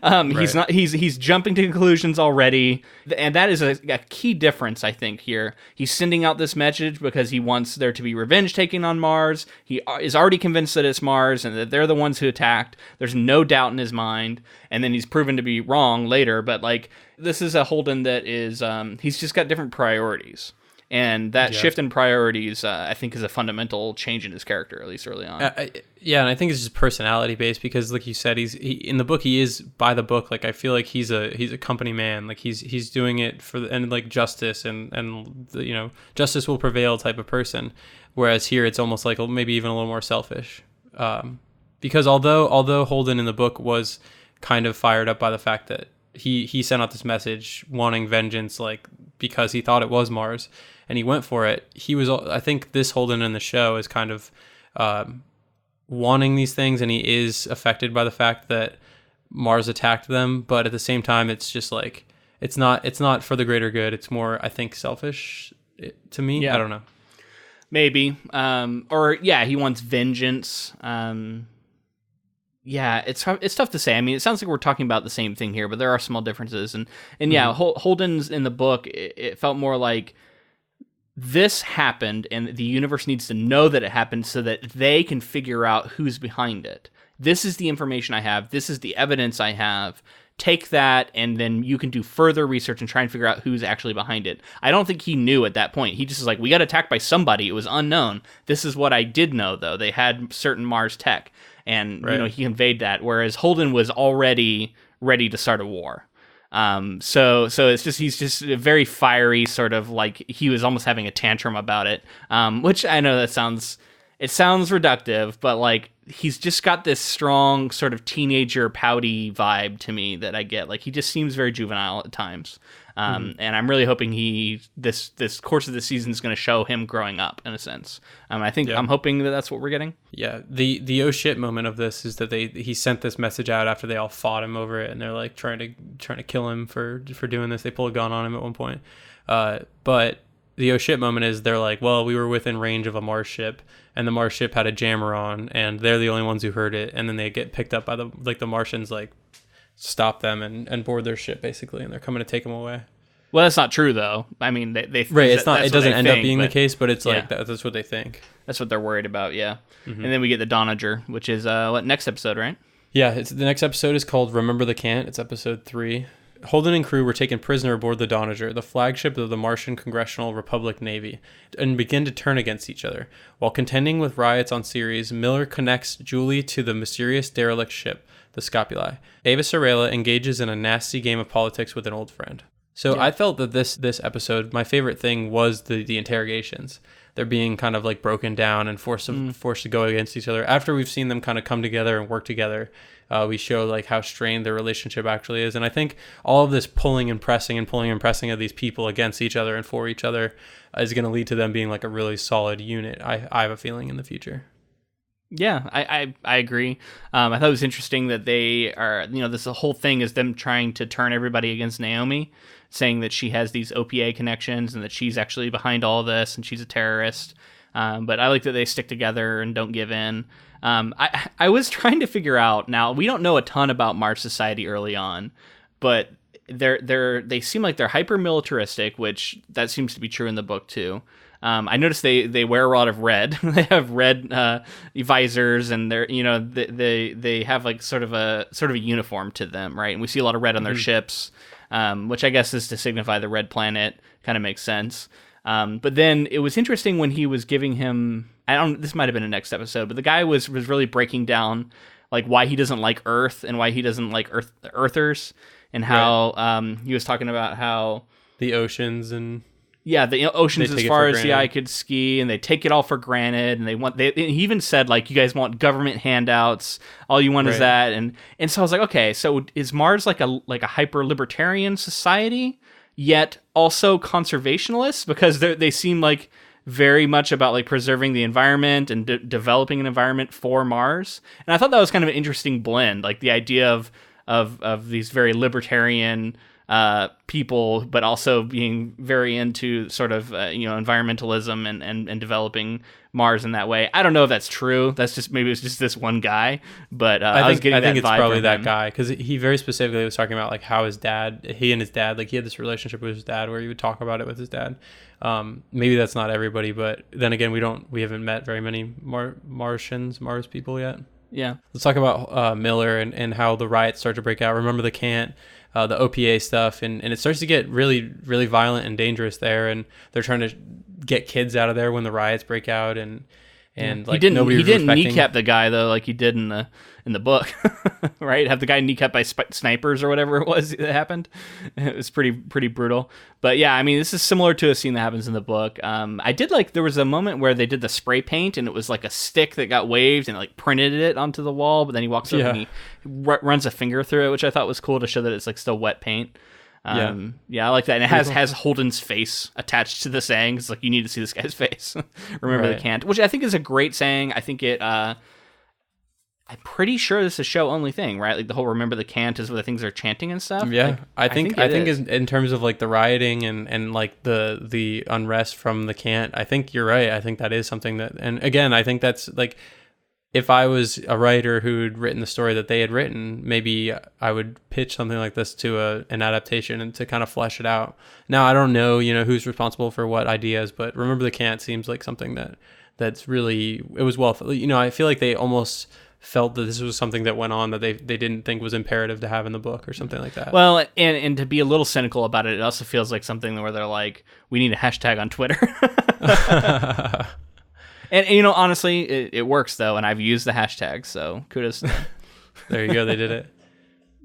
Right. He's jumping to conclusions already, and that is a key difference, I think. Here he's sending out this message because he wants there to be revenge taken on Mars. He is already convinced that it's Mars and that they're the ones who attacked. There's no doubt in his mind, and then he's proven to be wrong later. But like, this is a Holden that is he's just got different priorities. And that shift in priorities, I think, is a fundamental change in his character, at least early on. And I think it's just personality based because, like you said, he in the book he is by the book. Like I feel like he's a company man. Like he's doing it for and like justice and justice will prevail type of person. Whereas here it's almost like maybe even a little more selfish. Because although Holden in the book was kind of fired up by the fact that he sent out this message wanting vengeance, like because he thought it was Mars. And he went for it. I think this Holden in the show is kind of wanting these things, and he is affected by the fact that Mars attacked them. But at the same time, it's just like it's not for the greater good. It's more, I think, selfish to me. Yeah. I don't know. Maybe, he wants vengeance. It's tough to say. I mean, it sounds like we're talking about the same thing here, but there are small differences. And Holden's in the book. It felt more like this happened and the universe needs to know that it happened so that they can figure out who's behind it. This is the information I have. This is the evidence I have. Take that, and then you can do further research and try and figure out who's actually behind it. I don't think he knew at that point. He just was like, we got attacked by somebody. It was unknown. This is what I did know, though. They had certain Mars tech, and he conveyed that, whereas Holden was already ready to start a war. So it's just, he's just a very fiery sort of like he was almost having a tantrum about it. Which I know it sounds reductive, but like he's just got this strong sort of teenager pouty vibe to me that I get. Like he just seems very juvenile at times. And I'm really hoping this course of the season is going to show him growing up in a sense. I'm hoping that that's what we're getting. Yeah. The oh shit moment of this is that he sent this message out after they all fought him over it, and they're like trying to kill him for doing this. They pull a gun on him at one point. But the oh shit moment is they're like, well, we were within range of a Mars ship, and the Mars ship had a jammer on, and they're the only ones who heard it, and then they get picked up by the Martians, like stop them and board their ship basically, and they're coming to take them away. Well, that's not true though. I mean, they right. It's not. It doesn't end up being the case, but it's like that's what they think. That's what they're worried about. Yeah. Mm-hmm. And then we get the Donager, which is next episode, right? Yeah. The next episode is called "Remember the Can't." It's episode 3. Holden and crew were taken prisoner aboard the Donager, the flagship of the Martian Congressional Republic Navy, and begin to turn against each other. While contending with riots on Ceres, Miller connects Julie to the mysterious derelict ship, the Scopuli. Ava Sarela engages in a nasty game of politics with an old friend. So I felt that this episode, my favorite thing was the interrogations. They're being kind of like broken down and forced to go against each other. After we've seen them kind of come together and work together, we show like how strained their relationship actually is. And I think all of this pulling and pressing of these people against each other and for each other is going to lead to them being like a really solid unit. I have a feeling in the future. Yeah, I agree. I thought it was interesting that they are, this whole thing is them trying to turn everybody against Naomi, saying that she has these OPA connections and that she's actually behind all this and she's a terrorist. But I like that they stick together and don't give in. I was trying to figure out, now we don't know a ton about Mars society early on, but they seem like they're hyper militaristic, which that seems to be true in the book too. I noticed they wear a lot of red. They have red visors, and they're they have like sort of a uniform to them, right? And we see a lot of red on their ships, which I guess is to signify the red planet. Kind of makes sense. But then it was interesting when he was giving him. This might have been a next episode, but the guy was really breaking down like why he doesn't like Earth and why he doesn't like Earthers, and how he was talking about how the oceans and Yeah, the ocean's They as take it far for as the granted. eye could ski, and they take it all for granted. And he even said, like, you guys want government handouts. All you want is Right. that. And so I was like, okay, so is Mars like a hyper libertarian society, yet also conservationist? Because they seem like very much about like preserving the environment and developing an environment for Mars. And I thought that was kind of an interesting blend, like the idea of these very libertarian people, but also being very into sort of environmentalism and developing Mars in that way. I don't know if that's true. That's just, maybe it's just this one guy, but I was getting that think it's vibe probably from that him. guy, because he very specifically was talking about like how he and his dad, like he had this relationship with his dad where he would talk about it with his dad. Maybe that's not everybody, but then again, we haven't met very many Mars people yet. Yeah. Let's talk about Miller and how the riots start to break out. Remember the Can't, the OPA stuff, and it starts to get really, really violent and dangerous there, and they're trying to get kids out of there when the riots break out, and like he nobody was didn't respecting. kneecap the guy though, like he did in the book, right? Have the guy kneecapped by snipers or whatever it was that happened. It was pretty brutal. But yeah, I mean, this is similar to a scene that happens in the book. I did like, there was a moment where they did the spray paint and it was like a stick that got waved and like printed it onto the wall, but then he walks over and he runs a finger through it, which I thought was cool to show that it's like still wet paint. Yeah, I like that. And it has Holden's face attached to the saying. It's like, you need to see this guy's face. Remember the Can't, which I think is a great saying. I think it, I'm pretty sure this is a show only thing, right? Like the whole remember the Can't is where the things they're chanting and stuff. Yeah, like, I think in terms of like the rioting and like the unrest from the Can't, I think you're right. I think that is something that, and again, I think that's like, if I was a writer who'd written the story that they had written, maybe I would pitch something like this to an adaptation and to kind of flesh it out. Now, I don't know, who's responsible for what ideas, but Remember the Can't seems like something that's really, it was well, I feel like they almost felt that this was something that went on that they didn't think was imperative to have in the book or something like that. Well, and to be a little cynical about it, it also feels like something where they're like, we need a hashtag on Twitter. And honestly, it works though, and I've used the hashtag, so kudos to them. There you go, they did it.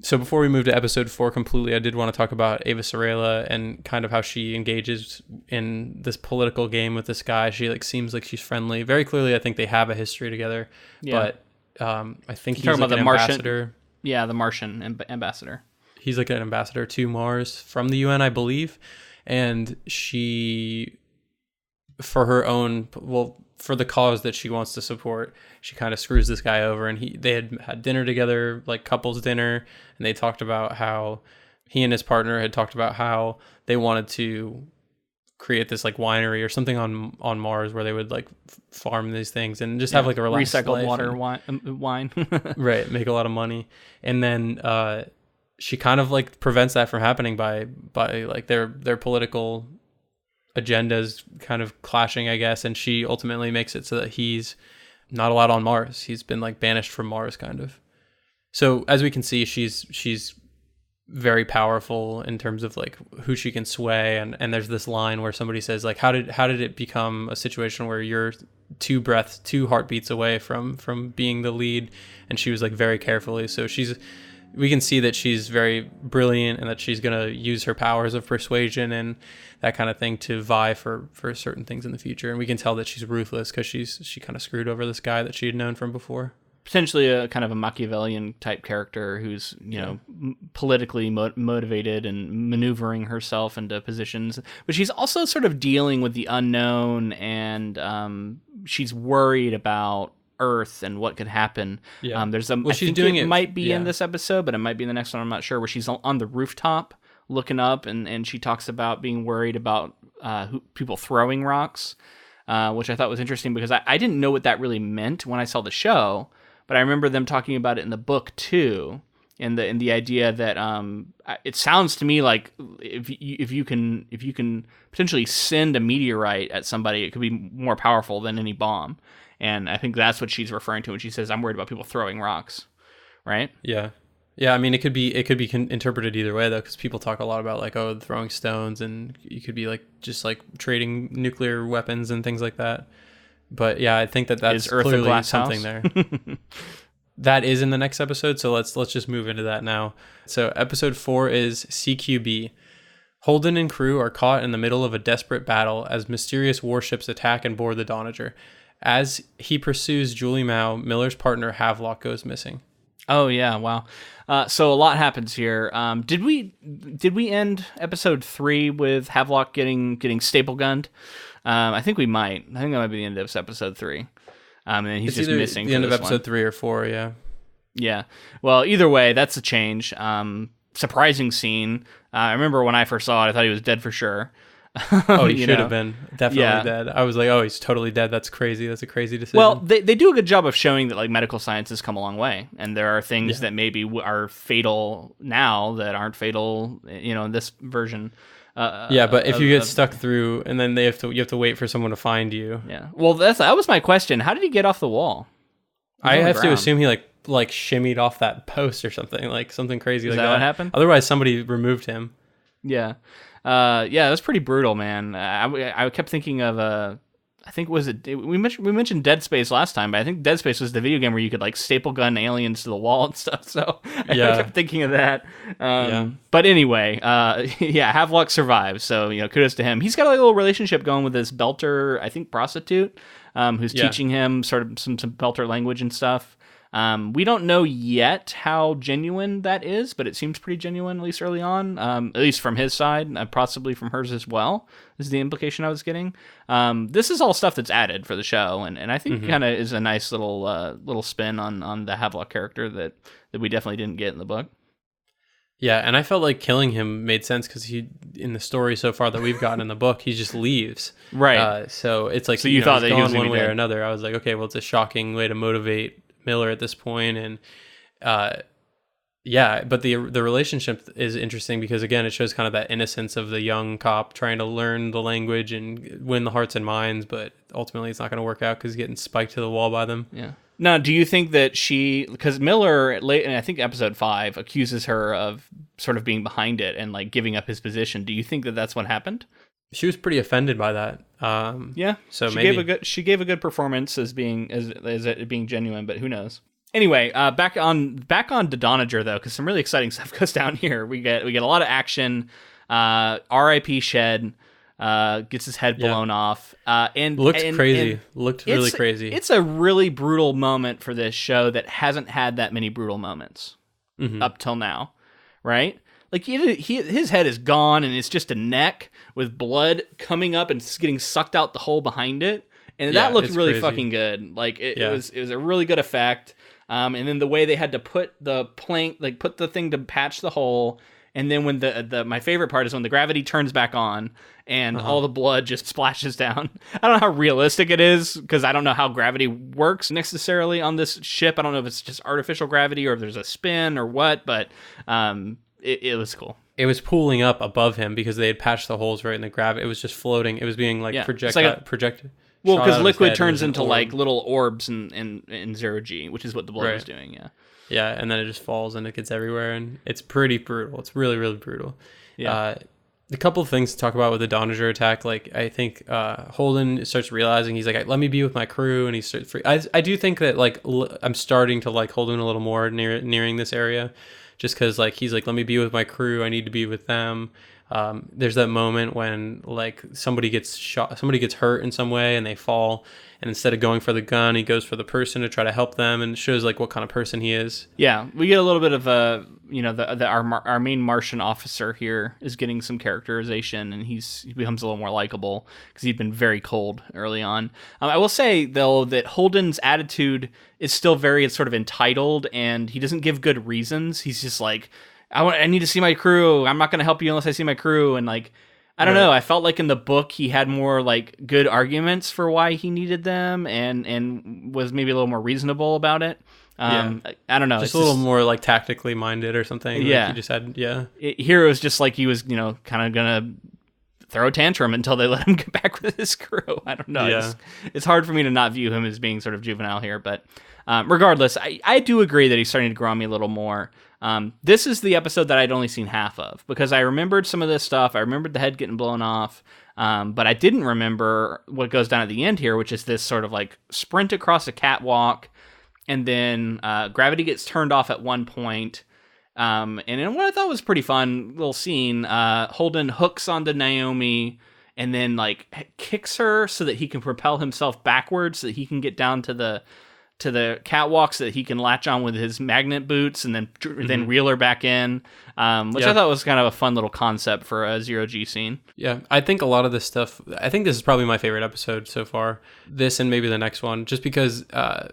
So before we move to episode 4 completely, I did want to talk about Ava Sarela and kind of how she engages in this political game with this guy. She like seems like she's friendly. Very clearly, I think they have a history together. Yeah. But I think he's like an ambassador. Yeah, the Martian ambassador. He's like an ambassador to Mars from the UN, I believe. And she, for her own, for the cause that she wants to support, she kind of screws this guy over, and they had dinner together, like couples dinner, and they talked about how he and his partner had talked about how they wanted to create this like winery or something on Mars where they would like farm these things and just have like a relaxed recycled life water wine. Right, make a lot of money. And then she kind of like prevents that from happening by like their political agendas kind of clashing, I guess, and she ultimately makes it so that he's not allowed on Mars. He's been like banished from Mars, kind of. So as we can see, she's very powerful in terms of like who she can sway, and there's this line where somebody says like, how did it become a situation where you're two heartbeats away from being the lead? And she was like, very carefully. So we can see that she's very brilliant and that she's going to use her powers of persuasion and that kind of thing to vie for certain things in the future. And we can tell that she's ruthless because she kind of screwed over this guy that she had known from before. Potentially a kind of a Machiavellian type character who's, politically motivated and maneuvering herself into positions. But she's also sort of dealing with the unknown, and she's worried about Earth and what could happen. Yeah. There's I think it might be in this episode, but it might be in the next one, I'm not sure, where she's on the rooftop looking up, and she talks about being worried about people throwing rocks, which I thought was interesting because I didn't know what that really meant when I saw the show, but I remember them talking about it in the book too, and the idea that it sounds to me like if you can potentially send a meteorite at somebody, it could be more powerful than any bomb. And I think that's what she's referring to when she says, I'm worried about people throwing rocks, right? Yeah. Yeah, I mean, it could be interpreted either way, though, because people talk a lot about, like, throwing stones, and you could be, like, just, like, trading nuclear weapons and things like that. But, yeah, I think that's clearly something there. That is in the next episode, so let's just move into that now. So, episode 4 is CQB. Holden and crew are caught in the middle of a desperate battle as mysterious warships attack and board the Donager. As he pursues Julie Mao, Miller's partner Havelock goes missing. Oh yeah, wow. So a lot happens here. Did we end episode 3 with Havelock getting staple gunned? I think we might. I think that might be the end of episode 3. And he's just missing. The end of episode 3 or 4, yeah. Yeah. Well, either way, that's a change. Surprising scene. I remember when I first saw it, I thought he was dead for sure. Oh, he should have been definitely dead. I was like, oh, he's totally dead. That's crazy. That's a crazy decision. Well, they do a good job of showing that like medical science has come a long way, and there are things that maybe are fatal now that aren't fatal, in this version. But if you get stuck through, and then you have to wait for someone to find you. Yeah. Well, that was my question. How did he get off the wall? I have to assume he like shimmied off that post or something, like something crazy. Is like that what happened? Otherwise, somebody removed him. Yeah. That was pretty brutal, man. I kept thinking of I think we mentioned Dead Space last time, but I think Dead Space was the video game where you could like staple gun aliens to the wall and stuff. So I kept thinking of that. But anyway, Havelock survives. So kudos to him. He's got a little relationship going with this Belter, I think prostitute, who's teaching him sort of some Belter language and stuff. We don't know yet how genuine that is, but it seems pretty genuine, at least early on, at least from his side, possibly from hers as well, is the implication I was getting. This is all stuff that's added for the show, and I think kind of is a nice little spin on the Havelock character that we definitely didn't get in the book. Yeah, and I felt like killing him made sense because in the story so far that we've gotten in the book, he just leaves. Right. So it's like, so you thought that he was one way or another. I was like, okay, well, it's a shocking way to motivate Miller at this point, and but the relationship is interesting because again it shows kind of that innocence of the young cop trying to learn the language and win the hearts and minds, but ultimately it's not going to work out because he's getting spiked to the wall by them. Now, do you think that because Miller late in I think episode 5 accuses her of sort of being behind it and like giving up his position, do you think that that's what happened? She was pretty offended by that. So she gave a good performance as it being genuine, but who knows? Anyway, back on to Donager though, because some really exciting stuff goes down here. We get a lot of action. R.I.P. Shed gets his head blown off. And looked crazy. Looked really crazy. It's a really brutal moment for this show that hasn't had that many brutal moments up till now, right? Like his head is gone, and it's just a neck with blood coming up and getting sucked out the hole behind it, and that looked really crazy. Fucking good. Like it was a really good effect. And then the way they had to put the plank, like put the thing to patch the hole, and then when my favorite part is when the gravity turns back on and all the blood just splashes down. I don't know how realistic it is because I don't know how gravity works necessarily on this ship. I don't know if it's just artificial gravity or if there's a spin or what, but it was cool. It was pooling up above him because they had patched the holes right in the gravity. It was just floating. It was being projected. Well, because liquid turns into like little orbs in 0G, which is what the blood was doing. Yeah, and then it just falls and it gets everywhere, and it's pretty brutal. It's really, really brutal. Yeah. A couple of things to talk about with the Donager attack. Like I think Holden starts realizing he's like, let me be with my crew, and he starts. I do think that like I'm starting to like Holden a little more nearing this area. Just because like he's like, let me be with my crew, I need to be with them. There's that moment when like somebody gets hurt in some way and they fall, and instead of going for the gun, he goes for the person to try to help them, and it shows like what kind of person he is. Yeah, we get a little bit of our main Martian officer here is getting some characterization, and he becomes a little more likable because he'd been very cold early on. I will say though that Holden's attitude is still very sort of entitled, and he doesn't give good reasons. He's just like, I need to see my crew. I'm not going to help you unless I see my crew. And like, I don't know. I felt like in the book he had more like good arguments for why he needed them, and was maybe a little more reasonable about it. I don't know. Just a little more like tactically minded or something. Yeah. Like he just had, Here it was just like he was, kind of going to throw a tantrum until they let him get back with his crew. I don't know. Yeah. It's hard for me to not view him as being sort of juvenile here, but regardless, I do agree that he's starting to grow on me a little more. This is the episode that I'd only seen half of because I remembered some of this stuff. I remembered the head getting blown off, but I didn't remember what goes down at the end here, which is this sort of like sprint across a catwalk, and then gravity gets turned off at one point. And in what I thought was pretty fun little scene, Holden hooks onto Naomi and then like kicks her so that he can propel himself backwards, so that he can get down to the catwalk, so that he can latch on with his magnet boots and then reel her back in, which I thought was kind of a fun little concept for a zero-G scene. Yeah, I think a lot of this stuff, I think this is probably my favorite episode so far. This and maybe the next one, just because I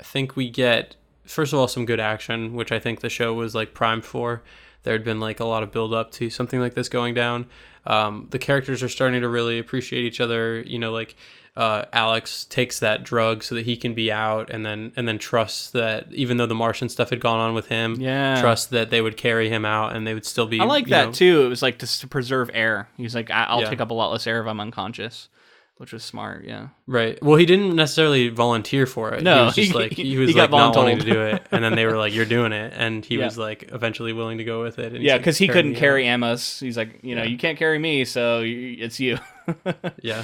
think we get, first of all, some good action, which I think the show was like primed for. There had been like a lot of build up to something like this going down. The characters are starting to really appreciate each other. You know, like Alex takes that drug so that he can be out, and then trusts that even though the Martian stuff had gone on with him, trusts that they would carry him out and they would still be. I like that too. It was like to preserve air. He's like, I'll take up a lot less air if I'm unconscious. Which was smart, yeah. Right. Well, he didn't necessarily volunteer for it. No, he was just like he was like not wanting to do it, and then they were like, "You're doing it," and he was like eventually willing to go with it. And yeah, because he couldn't carry Amos. He's like, you can't carry me, so it's you. Yeah.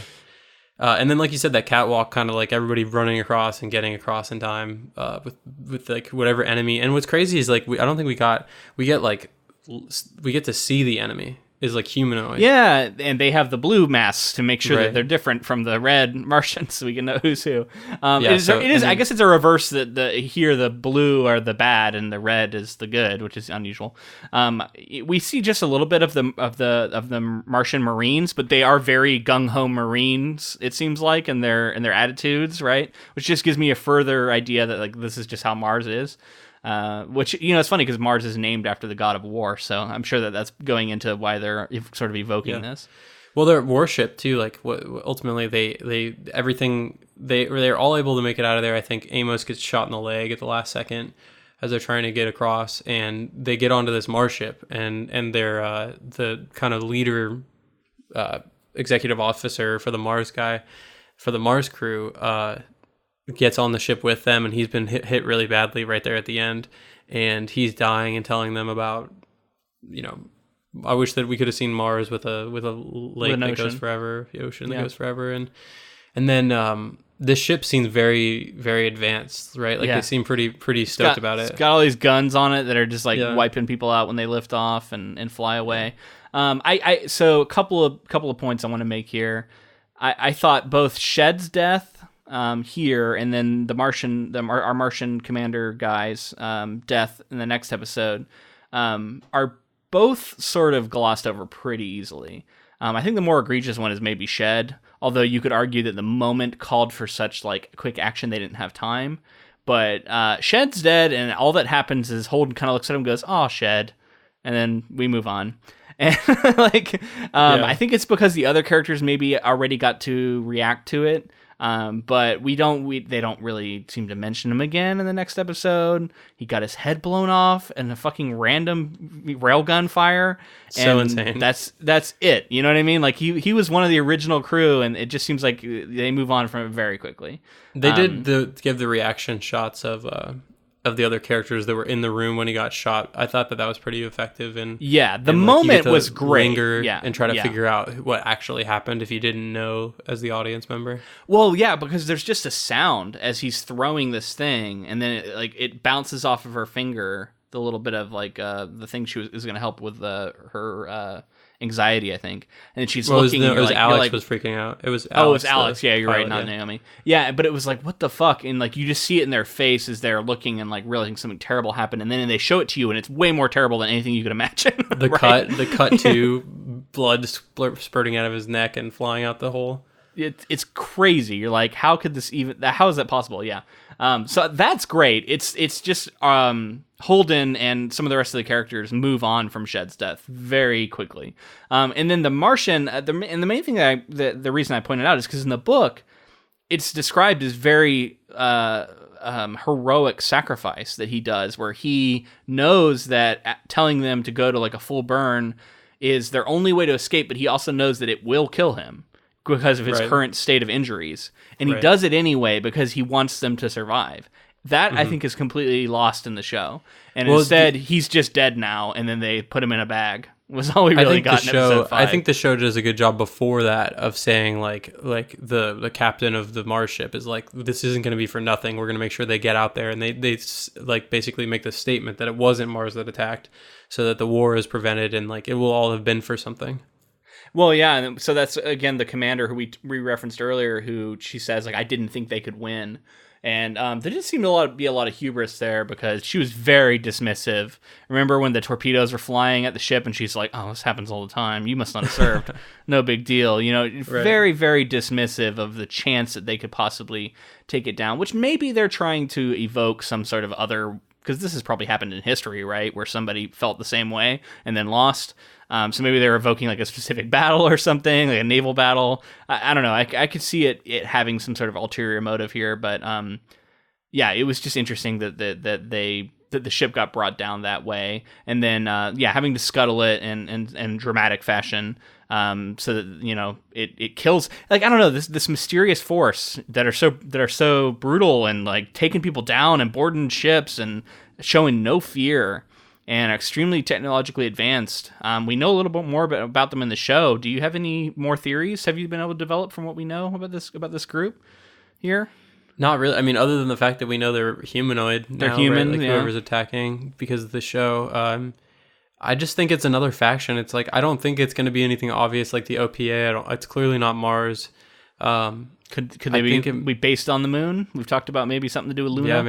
And then, like you said, that catwalk, kind of like everybody running across and getting across in time with like whatever enemy. And what's crazy is like I don't think we get to see the enemy. Is like humanoid. Yeah, and they have the blue masks to make sure that they're different from the red Martians, so we can know who's who. I guess it's a reverse that here the blue are the bad and the red is the good, which is unusual. We see just a little bit of the Martian Marines, but they are very gung ho Marines. It seems like in their attitudes, right? Which just gives me a further idea that like this is just how Mars is. Which, it's funny because Mars is named after the god of war, so I'm sure that's going into why they're sort of evoking this. Well, their warship too, like ultimately they're all able to make it out of there. I think Amos gets shot in the leg at the last second as they're trying to get across, and they get onto this Mars ship, and they're the kind of leader, executive officer for the Mars crew, gets on the ship with them, and he's been hit really badly right there at the end, and he's dying and telling them about, I wish that we could have seen Mars with a lake that goes forever, the ocean that goes forever, and then this ship seems very, very advanced, right? Like they seem pretty stoked about it. It's got all these guns on it that are just like wiping people out when they lift off and fly away. So a couple of points I want to make here. I thought both Shed's death here, and then our Martian commander guy's death in the next episode are both sort of glossed over pretty easily. I think the more egregious one is maybe Shed, although you could argue that the moment called for such like quick action they didn't have time. But Shed's dead, and all that happens is Holden kind of looks at him and goes, "Oh, Shed," and then we move on. And I think it's because the other characters maybe already got to react to it. But they don't really seem to mention him again in the next episode. He got his head blown off in a fucking random railgun fire. So insane. That's it. You know what I mean? Like he was one of the original crew, and it just seems like they move on from it very quickly. They did give the reaction shots of the other characters that were in the room when he got shot. I thought that was pretty effective. And the moment was great. And try to figure out what actually happened if you didn't know as the audience member. Well, yeah, because there's just a sound as he's throwing this thing, and then it bounces off of her finger. The little bit of like the thing she is going to help with her anxiety, I think. And she's looking. It was Alex was freaking out. It was Alex. Oh, it was Alex. Yeah, you're right, not Naomi. Yeah, but it was like, what the fuck? And like you just see it in their face as they're looking and like realizing something terrible happened, and then they show it to you, and it's way more terrible than anything you could imagine. The cut to blood spurting out of his neck and flying out the hole. It's crazy. You're like, how could this even? How is that possible? Yeah. So that's great. It's just Holden and some of the rest of the characters move on from Shed's death very quickly. And then the Martian, the main thing the reason I pointed out is because in the book, it's described as very heroic sacrifice that he does, where he knows that telling them to go to like a full burn is their only way to escape, but he also knows that it will kill him because of his current state of injuries. And he does it anyway because he wants them to survive. That, I think, is completely lost in the show. And instead, he's just dead now, and then they put him in a bag. was all we really got in episode 5. I think the show does a good job before that of saying like the captain of the Mars ship is like, this isn't going to be for nothing. We're going to make sure they get out there, and they like basically make the statement that it wasn't Mars that attacked, so that the war is prevented, and like it will all have been for something. Well, yeah, and so that's again the commander who we referenced earlier, who she says like, I didn't think they could win. And there did seem to be a lot of hubris there, because she was very dismissive. Remember when the torpedoes were flying at the ship and she's like, oh, this happens all the time. You must not have served. No big deal. You know, right. Very, very dismissive of the chance that they could possibly take it down, which maybe they're trying to evoke some sort of other, because this has probably happened in history, right? Where somebody felt the same way and then lost. So maybe they're evoking like a specific battle or something, like a naval battle. I don't know. I could see it having some sort of ulterior motive here, but yeah, it was just interesting that the ship got brought down that way, and then having to scuttle it in dramatic fashion, so that, you know, it kills, like, I don't know, this mysterious force that are so brutal and like taking people down and boarding ships and showing no fear. And extremely technologically advanced. We know a little bit more about them in the show. Do you have any more theories? Have you been able to develop from what we know about this group here? Not really. I mean, other than the fact that we know they're humanoid. They're human, right? Like whoever's attacking because of the show. I just think it's another faction. It's like, I don't think it's going to be anything obvious like the OPA. It's clearly not Mars. Could they be based on the moon? We've talked about maybe something to do with Luna. Yeah,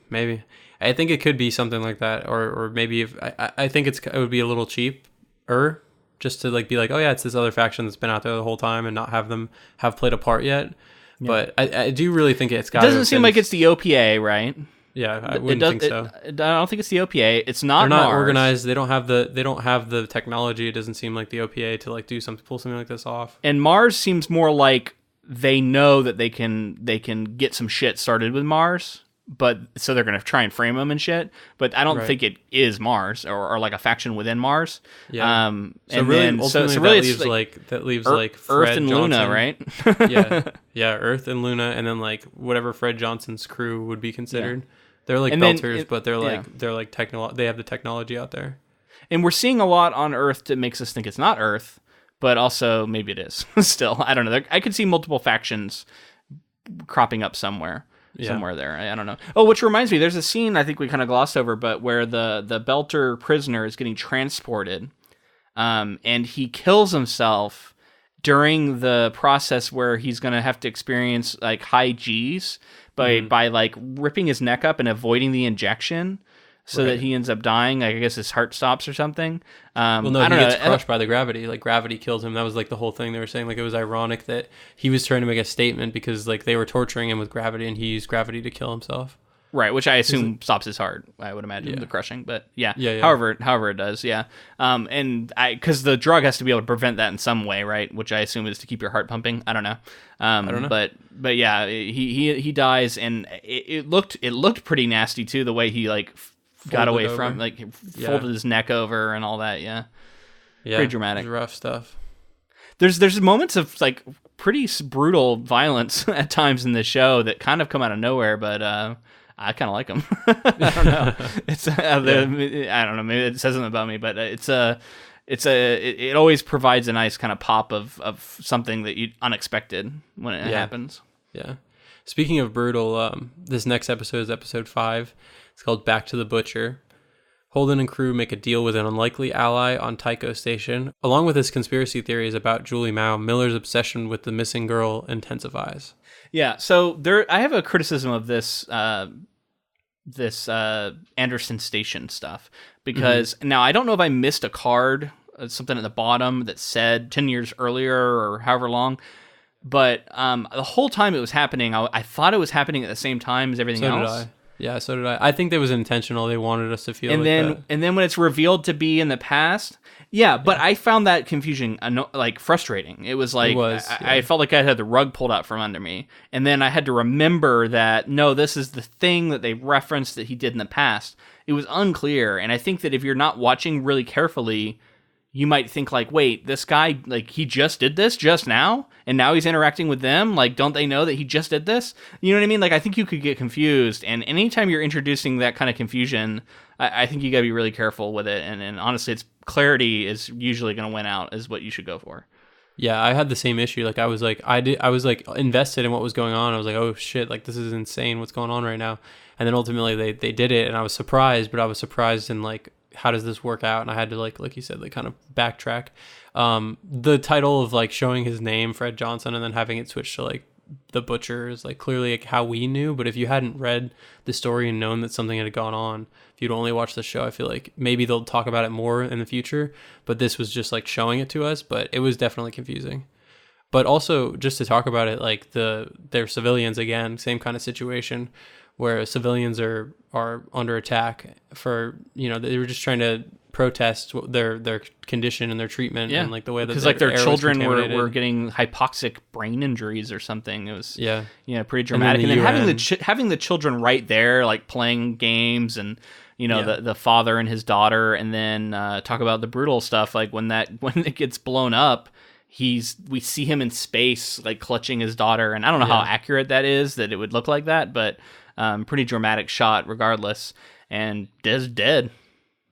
maybe. I think it could be something like that, or maybe if I think it would be a little cheaper just to like be like, oh yeah, it's this other faction that's been out there the whole time and not have them have played a part yet. Yeah. But I do really think it's got. It doesn't seem like it's the OPA, right? Yeah, I wouldn't think so. I don't think it's the OPA. It's not. They're not Mars. Organized. They don't have the technology. It doesn't seem like the OPA to like pull something like this off. And Mars seems more like they know that they can get some shit started with Mars. But so they're gonna try and frame them and shit. But I don't think it is Mars or like a faction within Mars. Yeah. So really, that leaves like Fred Earth and Johnson. Luna, right? yeah, Earth and Luna, and then like whatever Fred Johnson's crew would be considered. Yeah. They're like belters, but they're like they have the technology out there. And we're seeing a lot on Earth that makes us think it's not Earth, but also maybe it is. Still, I don't know. I could see multiple factions cropping up somewhere there. I don't know. Oh, which reminds me, there's a scene I think we kind of glossed over, but where the Belter prisoner is getting transported, and he kills himself during the process where he's going to have to experience like high G's by like ripping his neck up and avoiding the injection. So that he ends up dying. Like, I guess his heart stops or something. Well, no, he gets crushed by the gravity. Like, gravity kills him. That was, like, the whole thing. They were saying, like, it was ironic that he was trying to make a statement because, like, they were torturing him with gravity, and he used gravity to kill himself. Right, which I assume stops his heart, I would imagine, the crushing. But, yeah. However it does, yeah. And because the drug has to be able to prevent that in some way, right? Which I assume is to keep your heart pumping. I don't know. I don't know. But yeah, he dies, and it looked pretty nasty, too, the way he, like, got away from, like, folded his neck over and all that. Yeah, pretty dramatic. Rough stuff. There's moments of like pretty brutal violence at times in the show that kind of come out of nowhere, but I kind of like them. I don't know. I don't know. Maybe it says something about me, but it always provides a nice kind of pop of something that you unexpected when it happens. Yeah. Speaking of brutal, this next episode is episode 5. It's called Back to the Butcher. Holden and crew make a deal with an unlikely ally on Tycho Station. Along with his conspiracy theories about Julie Mao, Miller's obsession with the missing girl intensifies. Yeah, so I have a criticism of this Anderson Station stuff, because now I don't know if I missed a card, something at the bottom that said 10 years earlier or however long, but the whole time it was happening, I thought it was happening at the same time as everything else. Did I. Yeah, so did I. I think that was intentional. They wanted us to feel that. And then when it's revealed to be in the past, I found that confusion like frustrating. It was like I felt like I had the rug pulled out from under me, and then I had to remember that no, this is the thing that they referenced that he did in the past. It was unclear, and I think that if you're not watching really carefully, you might think like, wait, this guy, like, he just did this just now, and now he's interacting with them? Like, don't they know that he just did this? You know what I mean? Like, I think you could get confused, and anytime you're introducing that kind of confusion, I think you gotta be really careful with it, and honestly, it's clarity is usually going to win out, is what you should go for. Yeah, I had the same issue. Like I was like invested in what was going on. I was like, oh shit, like this is insane what's going on right now. And then ultimately they did it, and I was surprised, but I was surprised in like, how does this work out? And I had to like you said, like kind of backtrack. The title of like showing his name, Fred Johnson, and then having it switch to like the Butcher is like clearly like how we knew. But if you hadn't read the story and known that something had gone on, if you'd only watched the show, I feel like maybe they'll talk about it more in the future. But this was just like showing it to us, but it was definitely confusing. But also just to talk about it, like they're civilians again, same kind of situation where civilians are under attack for, you know, they were just trying to protest their condition and their treatment and like the way that because like their children were getting hypoxic brain injuries or something. It was pretty dramatic. And then having the children right there, like playing games, and you know the father and his daughter, and then talk about the brutal stuff like when it gets blown up. We see him in space like clutching his daughter, and I don't know how accurate that is, that it would look like that, but pretty dramatic shot regardless, and Des dead.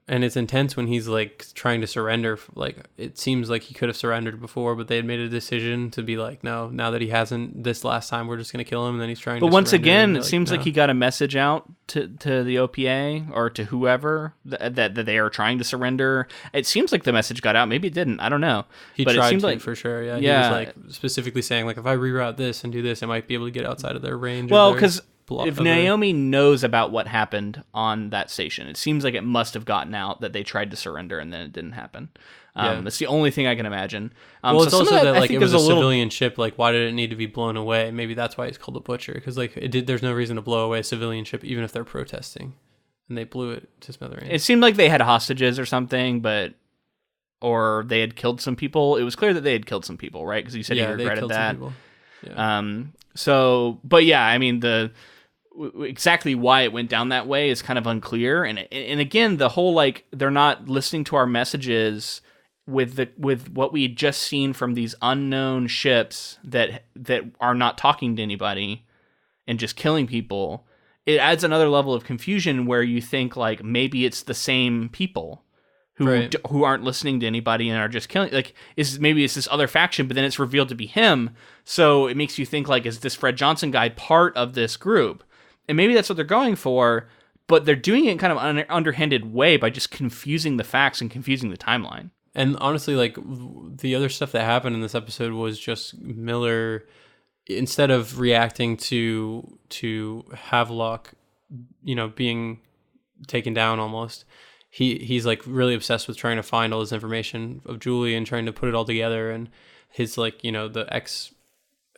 And it's intense when he's like trying to surrender. Like it seems like he could have surrendered before, but they had made a decision to be like, no, now that he hasn't this last time, we're just going to kill him. And then he's trying to. But once again, it seems like he got a message out to the OPA or to whoever that they are trying to surrender. It seems like the message got out. Maybe it didn't. I don't know. But tried it seemed like for sure. Yeah. He was like specifically saying like, if I reroute this and do this, I might be able to get outside of their range. Well, because if Naomi knows about what happened on that station, it seems like it must have gotten out that they tried to surrender and then it didn't happen. That's the only thing I can imagine. Well, it's also that like it was a civilian ship. Like, why did it need to be blown away? Maybe that's why it's called a Butcher, because like there's no reason to blow away a civilian ship even if they're protesting, and they blew it to smithereens. It seemed like they had hostages or something, or they had killed some people. It was clear that they had killed some people, right? Because you said you regretted that. But yeah, I mean exactly why it went down that way is kind of unclear, and again, the whole like they're not listening to our messages with what we had just seen from these unknown ships that are not talking to anybody and just killing people. It adds another level of confusion where you think like maybe it's the same people who aren't listening to anybody and are just killing. Like maybe it's this other faction, but then it's revealed to be him. So it makes you think like, is this Fred Johnson guy part of this group? And maybe that's what they're going for, but they're doing it in kind of an underhanded way by just confusing the facts and confusing the timeline. And honestly, like the other stuff that happened in this episode was just Miller, instead of reacting to Havelock, you know, being taken down almost, he's like really obsessed with trying to find all this information of Julie and trying to put it all together. And his like, you know,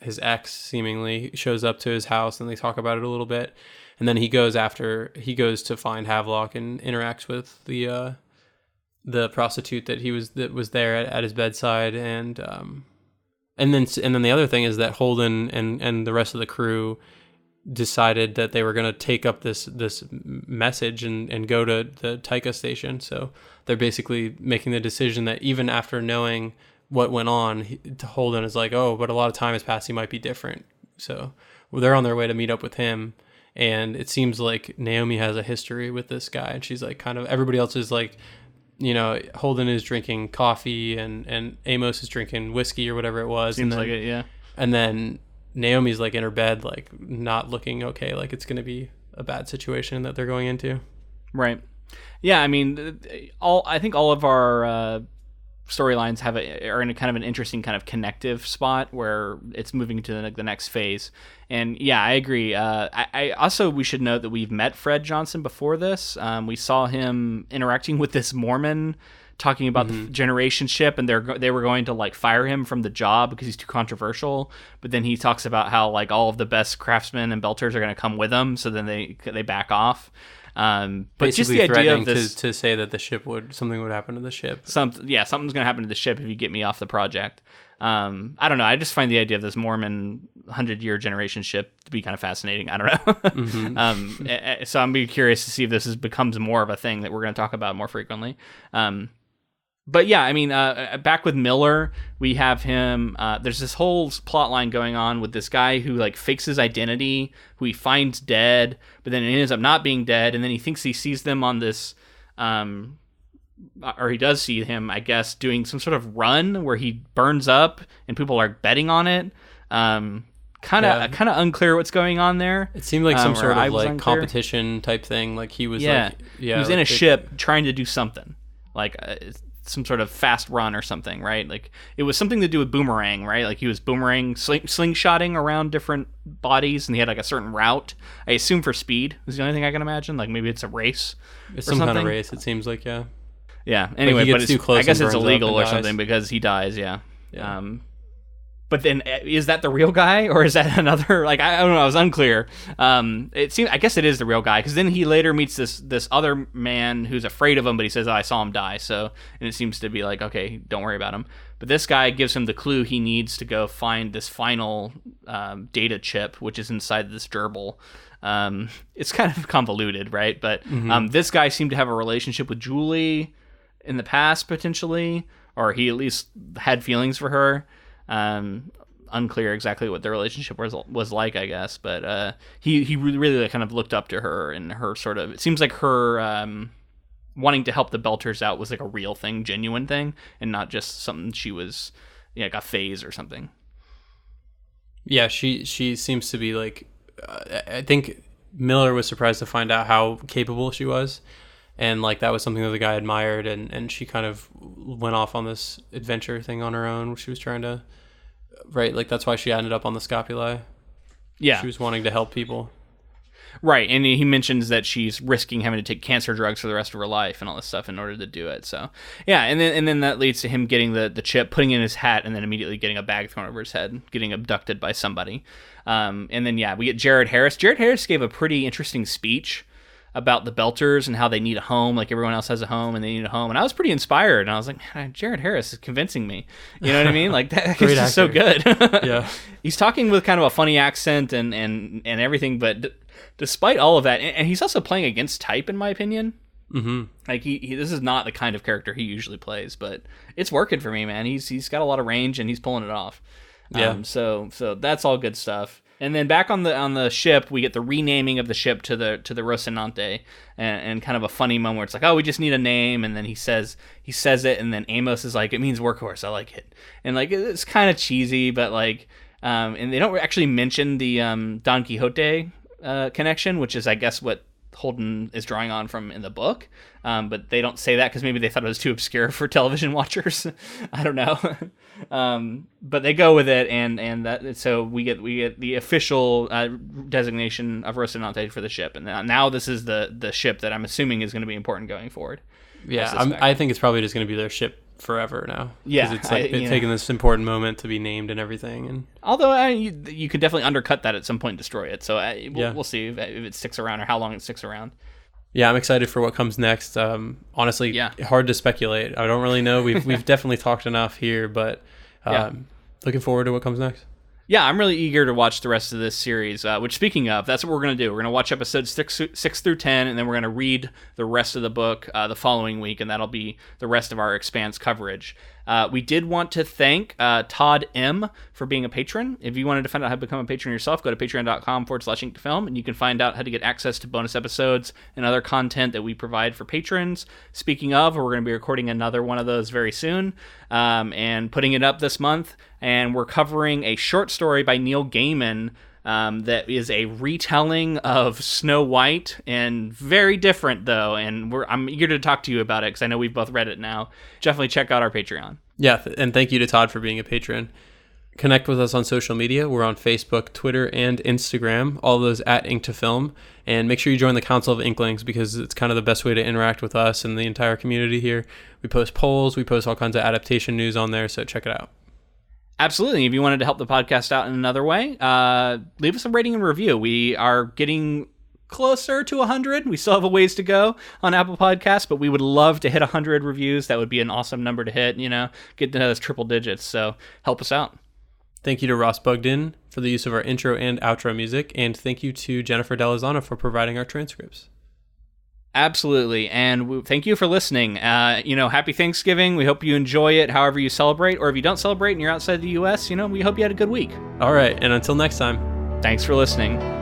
his ex seemingly shows up to his house and they talk about it a little bit, and then he goes to find Havelock and interacts with the prostitute that was there at his bedside, and then the other thing is that Holden and the rest of the crew decided that they were going to take up this message and go to the Taika station. So they're basically making the decision that even after knowing what went on, Holden is like, oh, but a lot of time has passed, he might be different. So they're on their way to meet up with him, and it seems like Naomi has a history with this guy, and she's like kind of, everybody else is like, you know, Holden is drinking coffee and Amos is drinking whiskey or whatever it was. Seems like it, yeah. And then Naomi's like in her bed, like not looking okay, like it's going to be a bad situation that they're going into. Right. Yeah, I mean, I think all of our storylines are in a kind of an interesting kind of connective spot where it's moving to the next phase. And yeah, I agree. I also, we should note that we've met Fred Johnson before this. We saw him interacting with this Mormon, talking about the generation ship, and they were going to like fire him from the job because he's too controversial. But then he talks about how like all of the best craftsmen and belters are going to come with him, so then they back off. But basically just the idea of this to say that something would happen to the ship. Something's going to happen to the ship if you get me off the project. I don't know. I just find the idea of this Mormon 100-year generation ship to be kind of fascinating. I don't know. So I'm curious to see if this becomes more of a thing that we're going to talk about more frequently. But yeah, I mean, back with Miller, we have him. There's this whole plot line going on with this guy who like fakes his identity, who he finds dead, but then it ends up not being dead, and then he thinks he sees them on this or he does see him, I guess, doing some sort of run where he burns up and people are betting on it. Kind of unclear what's going on there. It seemed like some sort of like competition type thing. Like he was he was in a ship trying to do something, like some sort of fast run or something, right? Like it was something to do with boomerang, right? Like he was boomerang slingshotting around different bodies, and he had like a certain route. I assume for speed is the only thing I can imagine. Like maybe it's a race. It's some kind of race. It seems like Yeah. Anyway, but I guess it's illegal or something because he dies. Yeah. But then, is that the real guy, or is that another? Like, I don't know. I was unclear. It seems. I guess it is the real guy, because then he later meets this other man who's afraid of him, but he says, "Oh, I saw him die." So, and it seems to be like, okay, don't worry about him. But this guy gives him the clue he needs to go find this final data chip, which is inside this gerbil. It's kind of convoluted, right? But this guy seemed to have a relationship with Julie in the past, potentially, or he at least had feelings for her. Unclear exactly what their relationship was like, I guess, but he really kind of looked up to her, and her sort of, it seems like her wanting to help the Belters out was like a real thing, genuine thing, and not just something she was like a phase or something. Yeah, she seems to be like, I think Miller was surprised to find out how capable she was. And like that was something that the guy admired, and she kind of went off on this adventure thing on her own. She was trying to, right? Like that's why she ended up on the Scopuli. Yeah, she was wanting to help people. Right, and he mentions that she's risking having to take cancer drugs for the rest of her life and all this stuff in order to do it. So yeah, and then that leads to him getting the chip, putting it in his hat, and then immediately getting a bag thrown over his head, getting abducted by somebody. And then we get Jarrod Harris. Jarrod Harris gave a pretty interesting speech about the Belters and how they need a home, like everyone else has a home and they need a home. And I was pretty inspired, and I was like, man, Jarrod Harris is convincing me. You know what I mean? Like that he's just so good. Yeah. He's talking with kind of a funny accent and everything, but despite all of that, and he's also playing against type, in my opinion. Mm-hmm. Like he this is not the kind of character he usually plays, but it's working for me, man. He's got a lot of range and he's pulling it off. Yeah. So that's all good stuff. And then back on the ship, we get the renaming of the ship to the Rocinante, and kind of a funny moment where it's like, oh, we just need a name, and then he says it, and then Amos is like, it means workhorse, I like it, and like it's kind of cheesy, but like, and they don't actually mention the Don Quixote connection, which is I guess what Holden is drawing on from in the book, but they don't say that because maybe they thought it was too obscure for television watchers. I don't know. But they go with it, and that, so we get the official designation of Rocinante for the ship, and now this is the ship that I'm assuming is going to be important going forward. Yeah, I think it's probably just going to be their ship forever now. Yeah, it's like taking this important moment to be named and everything. And although you could definitely undercut that at some point and destroy it, so we'll see if it sticks around or how long it sticks around. Yeah, I'm excited for what comes next. Honestly, hard to speculate. I don't really know. We've definitely talked enough here, but looking forward to what comes next. Yeah, I'm really eager to watch the rest of this series, which, speaking of, that's what we're going to do. We're going to watch episodes 6 through 10, and then we're going to read the rest of the book the following week, and that'll be the rest of our Expanse coverage. We did want to thank Todd M. for being a patron. If you wanted to find out how to become a patron yourself, go to patreon.com/inktoFilm, and you can find out how to get access to bonus episodes and other content that we provide for patrons. Speaking of, we're going to be recording another one of those very soon, and putting it up this month, and we're covering a short story by Neil Gaiman that is a retelling of Snow White, and very different though, and I'm eager to talk to you about it because I know we've both read it now. Definitely check out our Patreon. Yeah, and thank you to Todd for being a patron. Connect with us on social media. We're on Facebook, Twitter, and Instagram, all those at @InkToFilm, and make sure you join the Council of Inklings because it's kind of the best way to interact with us and the entire community here. We post polls, we post all kinds of adaptation news on there, so check it out. Absolutely. If you wanted to help the podcast out in another way, leave us a rating and review. We are getting closer to 100. We still have a ways to go on Apple Podcasts, but we would love to hit 100 reviews. That would be an awesome number to hit, get to those triple digits. So help us out. Thank you to Ross Bugden for the use of our intro and outro music, and thank you to Jennifer Delazana for providing our transcripts. Absolutely, and thank you for listening. Happy Thanksgiving. We hope you enjoy it however you celebrate, or if you don't celebrate and you're outside the U.S., we hope you had a good week. All right, and until next time. Thanks for listening.